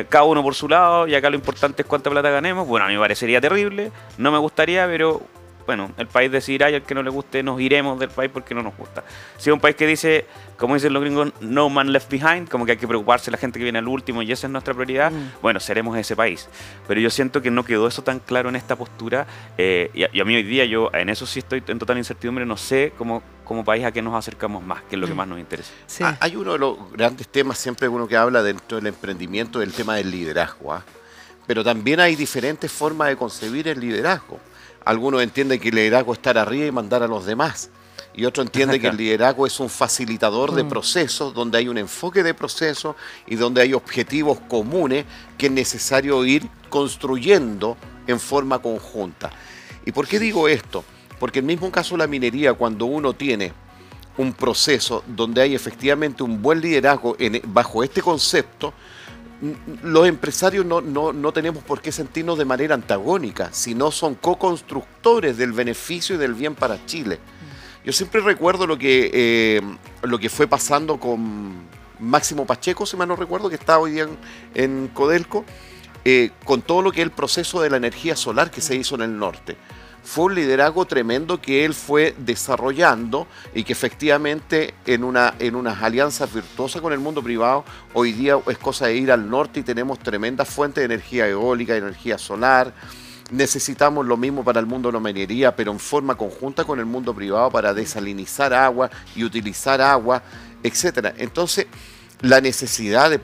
cada uno por su lado y acá lo importante es cuánta plata ganemos. Bueno, a mí me parecería terrible, no me gustaría, pero bueno, el país decidirá y al que no le guste nos iremos del país porque no nos gusta. Si es un país que dice, como dicen los gringos, no man left behind, como que hay que preocuparse de la gente que viene al último y esa es nuestra prioridad, bueno, seremos ese país. Pero yo siento que no quedó eso tan claro en esta postura y a mí hoy día yo en eso sí estoy en total incertidumbre, no sé como país a qué nos acercamos más, que es lo que más nos interesa. Sí. Hay uno de los grandes temas, siempre uno que habla dentro del emprendimiento, del tema del liderazgo, pero también hay diferentes formas de concebir el liderazgo. Algunos entienden que el liderazgo es estar arriba y mandar a los demás. Y otros entienden que el liderazgo es un facilitador de procesos, donde hay un enfoque de procesos y donde hay objetivos comunes que es necesario ir construyendo en forma conjunta. ¿Y por qué digo esto? Porque el mismo caso de la minería, cuando uno tiene un proceso donde hay efectivamente un buen liderazgo bajo este concepto, los empresarios no tenemos por qué sentirnos de manera antagónica, sino son co-constructores del beneficio y del bien para Chile. Yo siempre recuerdo lo que fue pasando con Máximo Pacheco, si mal no recuerdo, que está hoy día en Codelco, con todo lo que es el proceso de la energía solar que se hizo en el norte. Fue un liderazgo tremendo que él fue desarrollando y que efectivamente en unas alianzas virtuosas con el mundo privado, hoy día es cosa de ir al norte y tenemos tremendas fuentes de energía eólica, de energía solar. Necesitamos lo mismo para el mundo de la minería, pero en forma conjunta con el mundo privado para desalinizar agua y utilizar agua, etcétera. Entonces, la necesidad de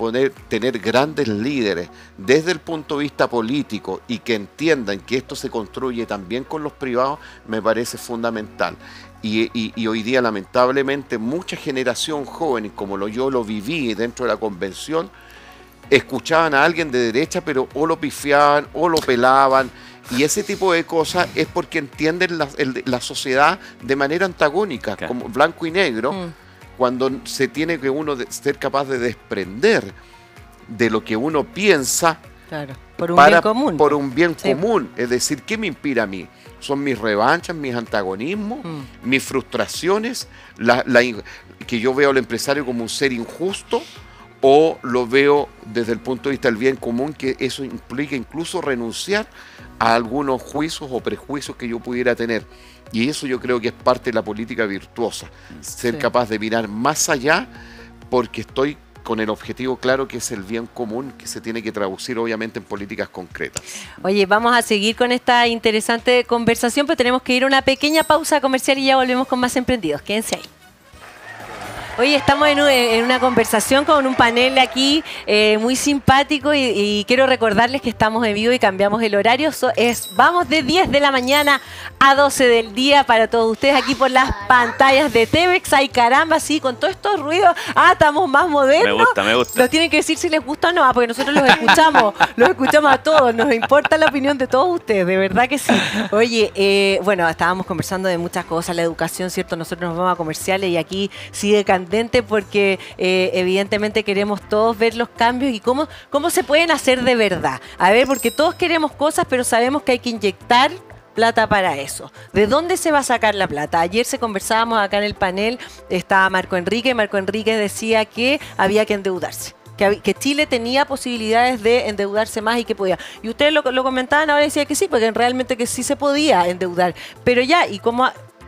tener grandes líderes desde el punto de vista político y que entiendan que esto se construye también con los privados me parece fundamental. Y hoy día, lamentablemente, mucha generación joven, como yo lo viví dentro de la convención, escuchaban a alguien de derecha, pero o lo pifiaban o lo pelaban. Y ese tipo de cosas es porque entienden la sociedad de manera antagónica, como blanco y negro. Cuando se tiene que uno ser capaz de desprender de lo que uno piensa por un bien común. Por un bien común. Es decir, ¿qué me inspira a mí? Son mis revanchas, mis antagonismos, mis frustraciones, que yo veo al empresario como un ser injusto, o lo veo desde el punto de vista del bien común, que eso implica incluso renunciar a algunos juicios o prejuicios que yo pudiera tener. Y eso yo creo que es parte de la política virtuosa, ser capaz de mirar más allá, porque estoy con el objetivo claro que es el bien común, que se tiene que traducir obviamente en políticas concretas. Oye, vamos a seguir con esta interesante conversación, pero tenemos que ir a una pequeña pausa comercial y ya volvemos con más emprendidos. Quédense ahí. Hoy estamos en una conversación con un panel aquí muy simpático y quiero recordarles que estamos en vivo y cambiamos el horario. Vamos de 10 de la mañana a 12 del día para todos ustedes aquí por las pantallas de TVX. Ay, caramba, sí, con todos estos ruidos. Estamos más modernos. Me gusta. Nos tienen que decir si les gusta o no, porque nosotros los escuchamos a todos. Nos importa la opinión de todos ustedes, de verdad que sí. Oye, bueno, estábamos conversando de muchas cosas, la educación, ¿cierto? Nosotros nos vamos a comerciales y aquí sigue candente porque evidentemente queremos todos ver los cambios y cómo se pueden hacer de verdad. A ver, porque todos queremos cosas, pero sabemos que hay que inyectar plata para eso. ¿De dónde se va a sacar la plata? Ayer conversábamos acá en el panel, estaba Marco Enrique. Marco Enrique decía que había que endeudarse. Que Chile tenía posibilidades de endeudarse más y que podía. Y ustedes lo comentaban, ahora decía que sí, porque realmente que sí se podía endeudar. Pero ya,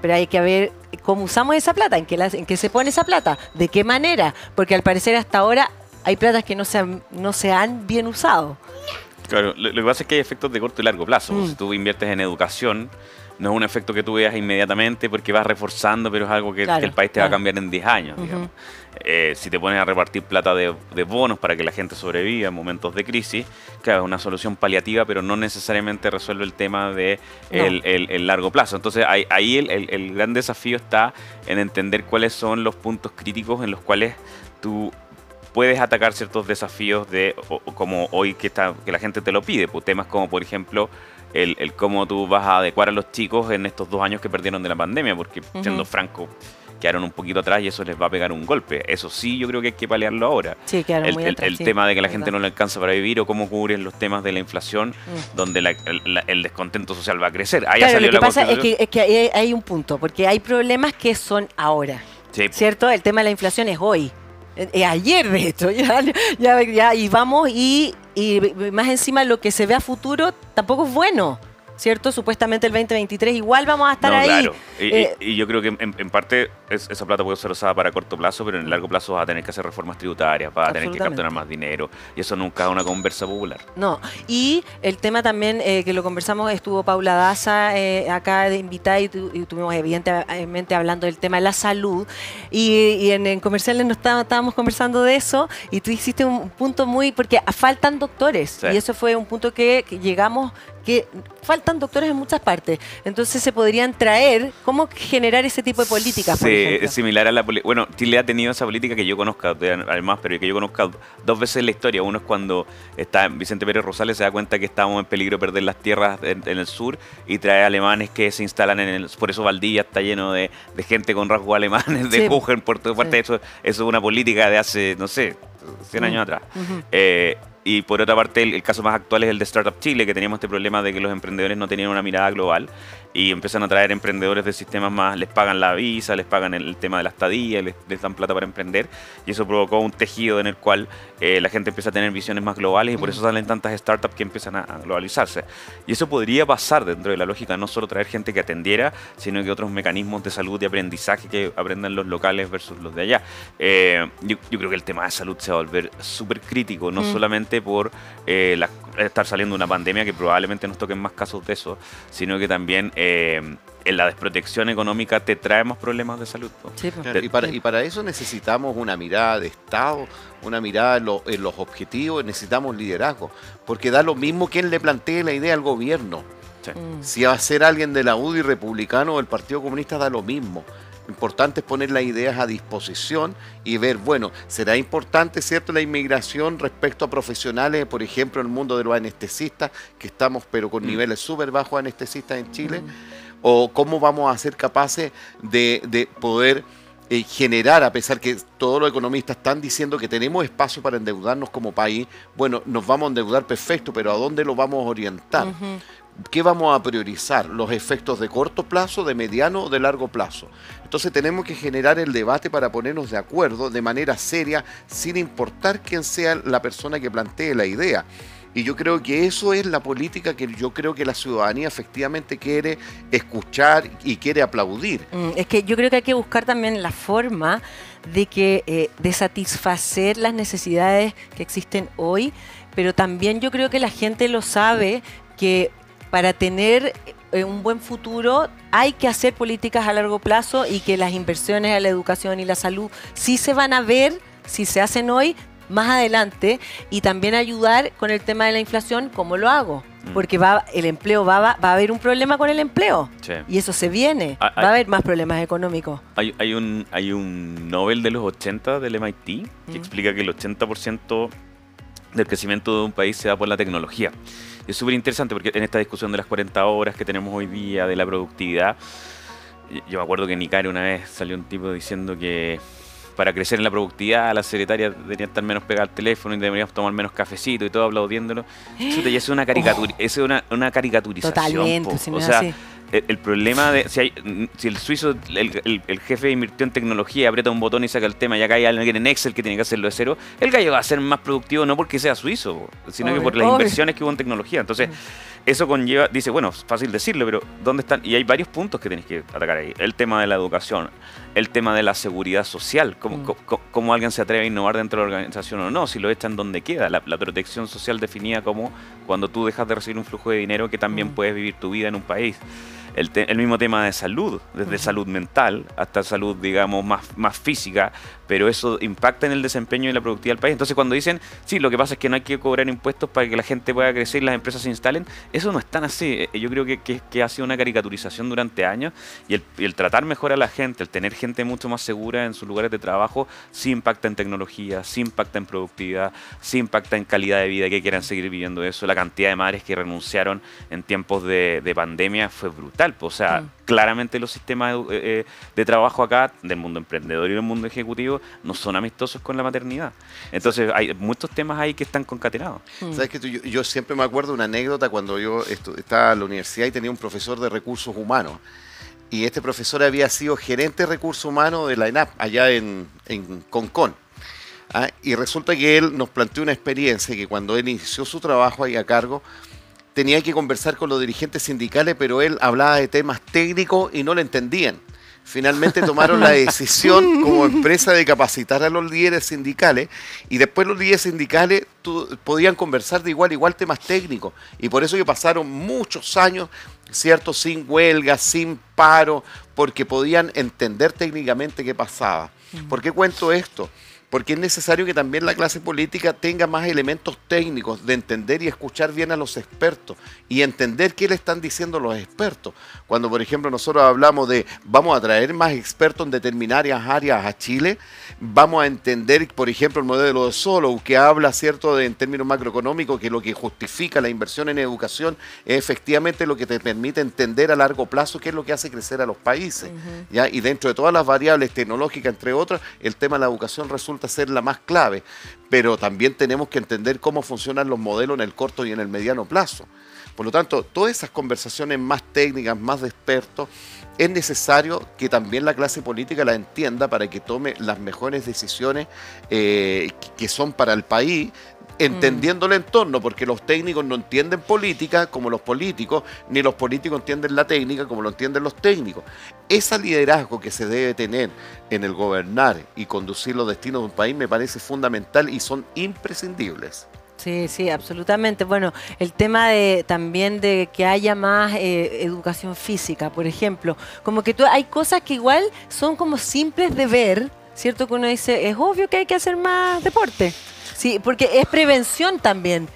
pero hay que ver cómo usamos esa plata, en qué se pone esa plata, de qué manera, porque al parecer hasta ahora hay platas que no se han bien usado. Claro, lo que pasa es que hay efectos de corto y largo plazo. Si tú inviertes en educación, no es un efecto que tú veas inmediatamente porque vas reforzando, pero es algo que el país te va a cambiar en 10 años. Digamos. Si te pones a repartir plata de bonos para que la gente sobreviva en momentos de crisis, claro, es una solución paliativa, pero no necesariamente resuelve el tema de el largo plazo. Entonces ahí el gran desafío está en entender cuáles son los puntos críticos en los cuales tú puedes atacar ciertos desafíos como hoy que la gente te lo pide, pues temas como por ejemplo el cómo tú vas a adecuar a los chicos en estos 2 años que perdieron de la pandemia, porque siendo franco quedaron un poquito atrás y eso les va a pegar un golpe. Eso sí, yo creo que hay que paliarlo ahora. Sí, quedaron muy atrás. El tema de que la gente no le alcanza para vivir o cómo cubren los temas de la inflación, donde el descontento social va a crecer. Claro, lo que pasa es que hay un punto, porque hay problemas que son ahora, ¿cierto? El tema de la inflación es hoy. Ayer, de hecho, y vamos y más encima lo que se ve a futuro tampoco es bueno. ¿cierto? Supuestamente el 2023 igual vamos a estar ahí. Claro. Y yo creo que en parte esa plata puede ser usada para corto plazo, pero en el largo plazo vas a tener que hacer reformas tributarias, vas a tener que capturar más dinero, y eso nunca es una conversa popular. No, y el tema también que lo conversamos, estuvo Paula Daza acá de invitada y estuvimos evidentemente hablando del tema de la salud, y en comerciales estábamos conversando de eso, y tú hiciste un punto porque faltan doctores, sí. Y eso fue un punto que llegamos, que faltan doctores en muchas partes. Entonces se podrían traer, ¿cómo generar ese tipo de políticas? Sí, por ejemplo? Es similar a la política. Bueno, Chile ha tenido esa política que yo conozco, además, pero que yo conozco 2 veces en la historia. Uno es cuando Vicente Pérez Rosales se da cuenta que estábamos en peligro de perder las tierras en el sur y trae alemanes que se instalan por eso Valdivia está lleno de gente con rasgos alemanes, de Buchen, por toda parte. Eso es una política de hace, no sé, 100 años atrás. Y por otra parte, el caso más actual es el de Startup Chile, que teníamos este problema de que los emprendedores no tenían una mirada global y empiezan a traer emprendedores de sistemas más, les pagan la visa, les pagan el tema de la estadía, les dan plata para emprender, y eso provocó un tejido en el cual la gente empieza a tener visiones más globales y por eso salen tantas startups que empiezan a globalizarse. Y eso podría pasar dentro de la lógica, no solo traer gente que atendiera, sino que otros mecanismos de salud y aprendizaje que aprendan los locales versus los de allá. Yo creo que el tema de salud se va a volver súper crítico, no solamente por estar saliendo una pandemia, que probablemente nos toquen más casos de eso, sino que también en la desprotección económica te trae más problemas de salud. Sí, claro, y para eso necesitamos una mirada de Estado, una mirada en los objetivos, necesitamos liderazgo, porque da lo mismo quien le plantee la idea al gobierno. Sí. Si va a ser alguien de la UDI, republicano o el Partido Comunista, da lo mismo. Lo importante es poner las ideas a disposición y ver, bueno, ¿será importante, cierto, la inmigración respecto a profesionales, por ejemplo, en el mundo de los anestesistas, que estamos pero con niveles súper bajos de anestesistas en Chile? ¿O cómo vamos a ser capaces de poder generar, a pesar que todos los economistas están diciendo que tenemos espacio para endeudarnos como país? Bueno, nos vamos a endeudar perfecto, pero ¿a dónde lo vamos a orientar? ¿Qué vamos a priorizar? ¿Los efectos de corto plazo, de mediano o de largo plazo? Entonces tenemos que generar el debate para ponernos de acuerdo de manera seria, sin importar quién sea la persona que plantee la idea. Y yo creo que eso es la política que yo creo que la ciudadanía efectivamente quiere escuchar y quiere aplaudir. Es que yo creo que hay que buscar también la forma de satisfacer las necesidades que existen hoy, pero también yo creo que la gente lo sabe, que para tener un buen futuro hay que hacer políticas a largo plazo, y que las inversiones a la educación y la salud sí se van a ver, si se hacen hoy, más adelante, y también ayudar con el tema de la inflación. ¿Cómo lo hago? Porque el empleo va a haber un problema con el empleo, sí. Y eso se viene, va a haber más problemas económicos. Hay un Nobel de los 80 del MIT que explica que el 80% del crecimiento de un país se da por la tecnología. Es súper interesante porque en esta discusión de las 40 horas que tenemos hoy día, de la productividad, yo me acuerdo que en Icare una vez salió un tipo diciendo que para crecer en la productividad las secretarias deberían estar menos pegadas al teléfono y deberíamos tomar menos cafecito y todo aplaudiéndolo. Eso es una caricatura, es una caricaturización. Totalmente, o sea, así. El problema de si el suizo, el jefe invirtió en tecnología, aprieta un botón y saca el tema, y acá hay alguien en Excel que tiene que hacerlo de cero, el gallo va a ser más productivo no porque sea suizo, sino que por las inversiones que hubo en tecnología. Entonces, eso conlleva, dice, bueno, es fácil decirlo, pero ¿dónde están? Y hay varios puntos que tenés que atacar ahí. El tema de la educación, el tema de la seguridad social, cómo alguien se atreve a innovar dentro de la organización o no, si lo echan donde queda, la protección social definida como cuando tú dejas de recibir un flujo de dinero que también puedes vivir tu vida en un país. El mismo tema de salud, desde salud mental hasta salud, digamos, más física, pero eso impacta en el desempeño y la productividad del país. Entonces, cuando dicen, sí, lo que pasa es que no hay que cobrar impuestos para que la gente pueda crecer y las empresas se instalen, eso no es tan así. Yo creo que ha sido una caricaturización durante años, y el tratar mejor a la gente, el tener gente mucho más segura en sus lugares de trabajo, sí impacta en tecnología, sí impacta en productividad, sí impacta en calidad de vida, que quieran seguir viviendo eso. La cantidad de madres que renunciaron en tiempos de pandemia fue brutal. O sea, claramente los sistemas de trabajo acá, del mundo emprendedor y del mundo ejecutivo, no son amistosos con la maternidad. Entonces hay muchos temas ahí que están concatenados. ¿Sabes qué? Yo siempre me acuerdo de una anécdota cuando yo estaba en la universidad y tenía un profesor de recursos humanos. Y este profesor había sido gerente de recursos humanos de la ENAP, allá en Concón. Y resulta que él nos planteó una experiencia que cuando él inició su trabajo ahí a cargo, tenía que conversar con los dirigentes sindicales, pero él hablaba de temas técnicos y no le entendían. Finalmente tomaron la decisión como empresa de capacitar a los líderes sindicales y después los líderes sindicales podían conversar de igual a igual temas técnicos. Y por eso que pasaron muchos años, ¿cierto?, sin huelga, sin paro, porque podían entender técnicamente qué pasaba. ¿Por qué cuento esto? Porque es necesario que también la clase política tenga más elementos técnicos de entender y escuchar bien a los expertos y entender qué le están diciendo los expertos. Cuando, por ejemplo, nosotros hablamos de vamos a traer más expertos en determinadas áreas a Chile, vamos a entender, por ejemplo, el modelo de Solow, que habla, ¿cierto?, en términos macroeconómicos, que lo que justifica la inversión en educación es efectivamente lo que te permite entender a largo plazo qué es lo que hace crecer a los países. ¿Ya? Y dentro de todas las variables tecnológicas, entre otras, el tema de la educación resulta ser la más clave, pero también tenemos que entender cómo funcionan los modelos en el corto y en el mediano plazo. Por lo tanto, todas esas conversaciones más técnicas, más de expertos, es necesario que también la clase política la entienda para que tome las mejores decisiones que son para el país, entendiendo el entorno, porque los técnicos no entienden política como los políticos, ni los políticos entienden la técnica como lo entienden los técnicos. Ese liderazgo que se debe tener en el gobernar y conducir los destinos de un país me parece fundamental y son imprescindibles. Sí, sí, absolutamente. Bueno, el tema también de que haya más educación física, por ejemplo, como que hay cosas que igual son como simples de ver, ¿cierto? Que uno dice, es obvio que hay que hacer más deporte. Sí, porque es prevención también.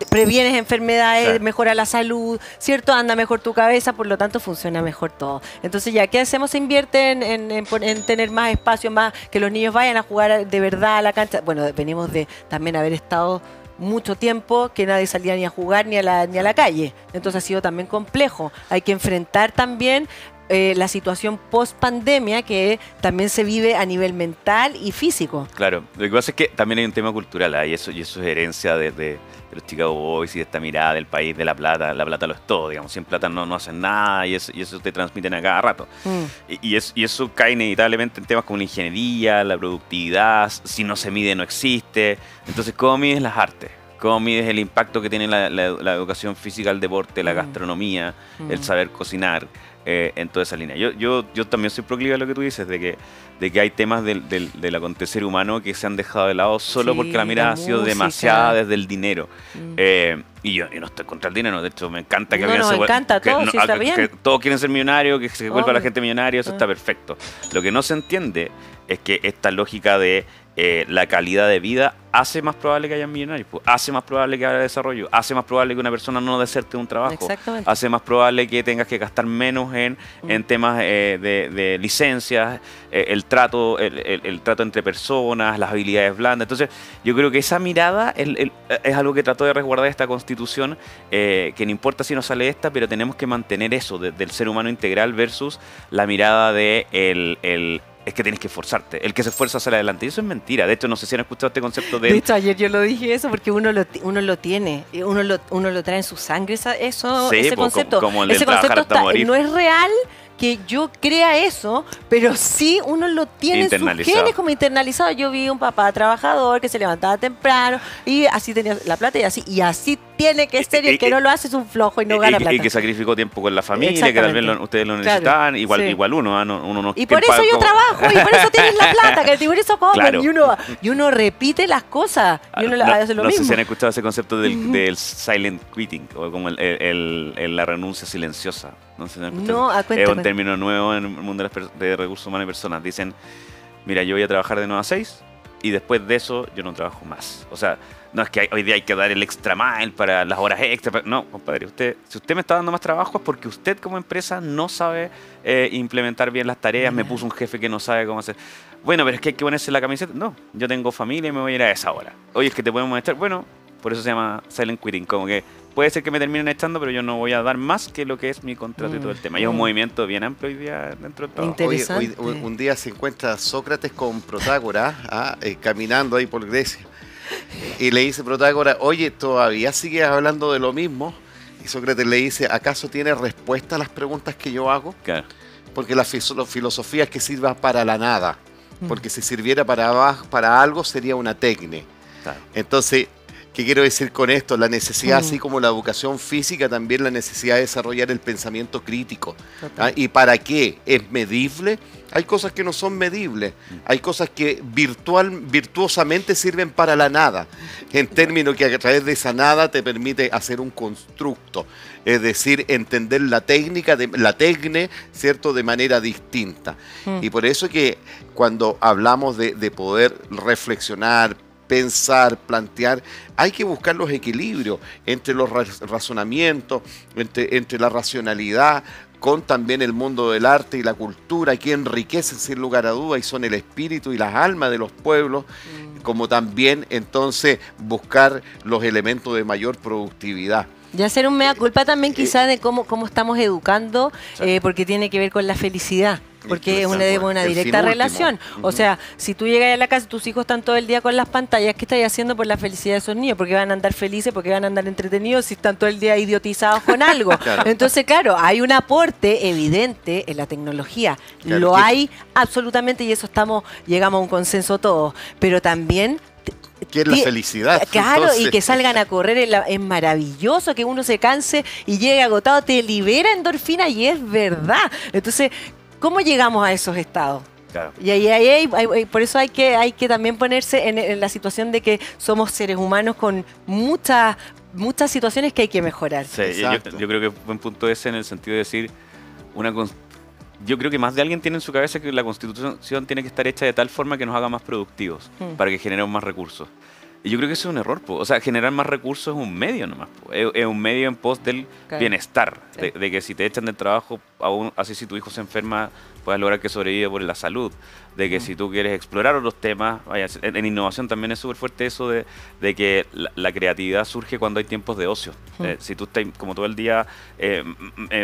Previenes enfermedades, claro, mejora la salud, ¿cierto? Anda mejor tu cabeza, por lo tanto funciona mejor todo. Entonces, ¿ya qué hacemos? Se invierte en tener más espacio, más que los niños vayan a jugar de verdad a la cancha. Bueno, venimos de también haber estado mucho tiempo que nadie salía ni a jugar ni a la calle. Entonces ha sido también complejo. Hay que enfrentar también la situación post-pandemia que también se vive a nivel mental y físico. Claro, lo que pasa es que también hay un tema cultural, y eso es herencia de los Chicago Boys y de esta mirada del país de la plata lo es todo, digamos, sin plata no hacen nada y eso te transmiten a cada rato. Y eso cae inevitablemente en temas como la ingeniería, la productividad, si no se mide no existe. Entonces, ¿cómo mides las artes? ¿Cómo mides el impacto que tiene la educación física, el deporte, la gastronomía, el saber cocinar? En toda esa línea. Yo también soy proclive a lo que tú dices, de que hay temas del acontecer humano que se han dejado de lado solo porque la mirada ha sido demasiada desde el dinero. Y yo no estoy contra el dinero, de hecho me encanta que nos encanta todo, sí, está bien. Que todos quieren ser millonarios, que se vuelva la gente millonaria, eso está perfecto. Lo que no se entiende es que esta lógica de la calidad de vida hace más probable que haya millonarios, pues, hace más probable que haya desarrollo, hace más probable que una persona no deserte de un trabajo, hace más probable que tengas que gastar menos en temas de licencias, el trato entre personas, las habilidades blandas. Entonces yo creo que esa mirada es algo que trató de resguardar esta Constitución, que no importa si no sale esta, pero tenemos que mantener eso del ser humano integral versus la mirada de es que tienes que esforzarte. El que se esfuerza sale adelante. Y eso es mentira. De hecho, no sé si han escuchado este concepto de... De hecho, ayer yo lo dije eso porque uno lo tiene. Uno lo trae en su sangre, ese concepto. Como ese concepto no es real que yo crea eso, pero sí uno lo tiene en sus genes como internalizado. Yo vi un papá trabajador que se levantaba temprano y así tenía la plata y así tiene que ser, y el que no lo hace es un flojo y no gana plata. Y que sacrificó tiempo con la familia, que tal vez ustedes lo necesitaban, igual uno no. Y por eso yo trabajo, y por eso tienes la plata, que por eso comen, claro. y uno repite las cosas, y uno hace lo mismo. No sé si han escuchado ese concepto del silent quitting, o como la renuncia silenciosa. No sé si han escuchado. Es un término nuevo en el mundo de recursos humanos y personas. Dicen, mira, yo voy a trabajar de 9 a 6, y después de eso yo no trabajo más. O sea, no es que hoy día hay que dar el extra mile para las horas extra. No, compadre, si usted me está dando más trabajo es porque usted como empresa no sabe implementar bien las tareas, me puso un jefe que no sabe cómo hacer. Bueno, pero es que hay que ponerse la camiseta. No, yo tengo familia y me voy a ir a esa hora. Oye, es que te podemos echar. Bueno, por eso se llama silent quitting, como que puede ser que me terminen echando, pero yo no voy a dar más que lo que es mi contrato y todo el tema. Y es un movimiento bien amplio hoy día dentro de todo. Interesante. Hoy, un día se encuentra Sócrates con Protágoras caminando ahí por Grecia. Y le dice Protágoras, oye, ¿todavía sigues hablando de lo mismo? Y Sócrates le dice, ¿acaso tienes respuesta a las preguntas que yo hago? Claro. Porque la filosofía es que sirva para la nada. Porque si sirviera para algo sería una tecne. Claro. Entonces, ¿Qué quiero decir con esto? La necesidad, así como la educación física, también la necesidad de desarrollar el pensamiento crítico. ¿Y para qué? ¿Es medible? Hay cosas que no son medibles, hay cosas que virtuosamente sirven para la nada, en términos que a través de esa nada te permite hacer un constructo, es decir, entender la técnica, la tecne, ¿cierto?, de manera distinta. Y por eso que cuando hablamos de poder reflexionar, pensar, plantear, hay que buscar los equilibrios entre los razonamientos, entre la racionalidad, con también el mundo del arte y la cultura, que enriquecen sin lugar a dudas y son el espíritu y las almas de los pueblos, como también entonces buscar los elementos de mayor productividad. Y hacer un mea culpa también quizás de cómo estamos educando, porque tiene que ver con la felicidad. Porque es una directa relación. O sea, si tú llegas a la casa y tus hijos están todo el día con las pantallas, ¿qué estás haciendo por la felicidad de esos niños? Porque van a andar felices, porque van a andar entretenidos si están todo el día idiotizados con algo. Claro. Entonces, claro, hay un aporte evidente en la tecnología. Claro, lo hay absolutamente, y eso llegamos a un consenso todos. Pero también... ¿Qué es la felicidad? Claro, entonces, y que salgan a correr es maravilloso, que uno se canse y llegue agotado, te libera endorfina, y es verdad. Entonces, ¿cómo llegamos a esos estados? Claro. Y por eso hay que también ponerse en la situación de que somos seres humanos con muchas situaciones que hay que mejorar. Sí, yo creo que buen punto ese, en el sentido de decir, yo creo que más de alguien tiene en su cabeza que la Constitución tiene que estar hecha de tal forma que nos haga más productivos, para que generemos más recursos. Y yo creo que eso es un error, po. O sea, generar más recursos es un medio nomás, po. Es un medio en pos del bienestar, de que si te echan del trabajo, así si tu hijo se enferma, puedas lograr que sobreviva por la salud, de que si tú quieres explorar otros temas, en innovación también es súper fuerte eso de que la creatividad surge cuando hay tiempos de ocio. Si tú estás como todo el día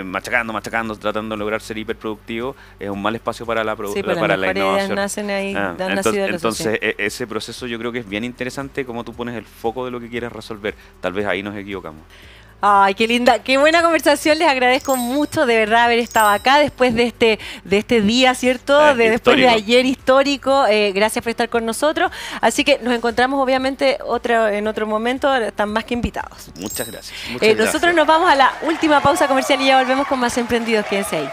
machacando, tratando de lograr ser hiperproductivo, es un mal espacio para la innovación. Nacen ahí, entonces ese proceso yo creo que es bien interesante, como tú pones el foco de lo que quieres resolver. Tal vez ahí nos equivocamos. Ay, qué linda, qué buena conversación. Les agradezco mucho de verdad haber estado acá después de este día, ¿cierto? Después de ayer histórico. Gracias por estar con nosotros. Así que nos encontramos obviamente en otro momento. Están más que invitados. Muchas gracias. Nosotros nos vamos a la última pausa comercial y ya volvemos con más Emprendidos. Quédense ahí.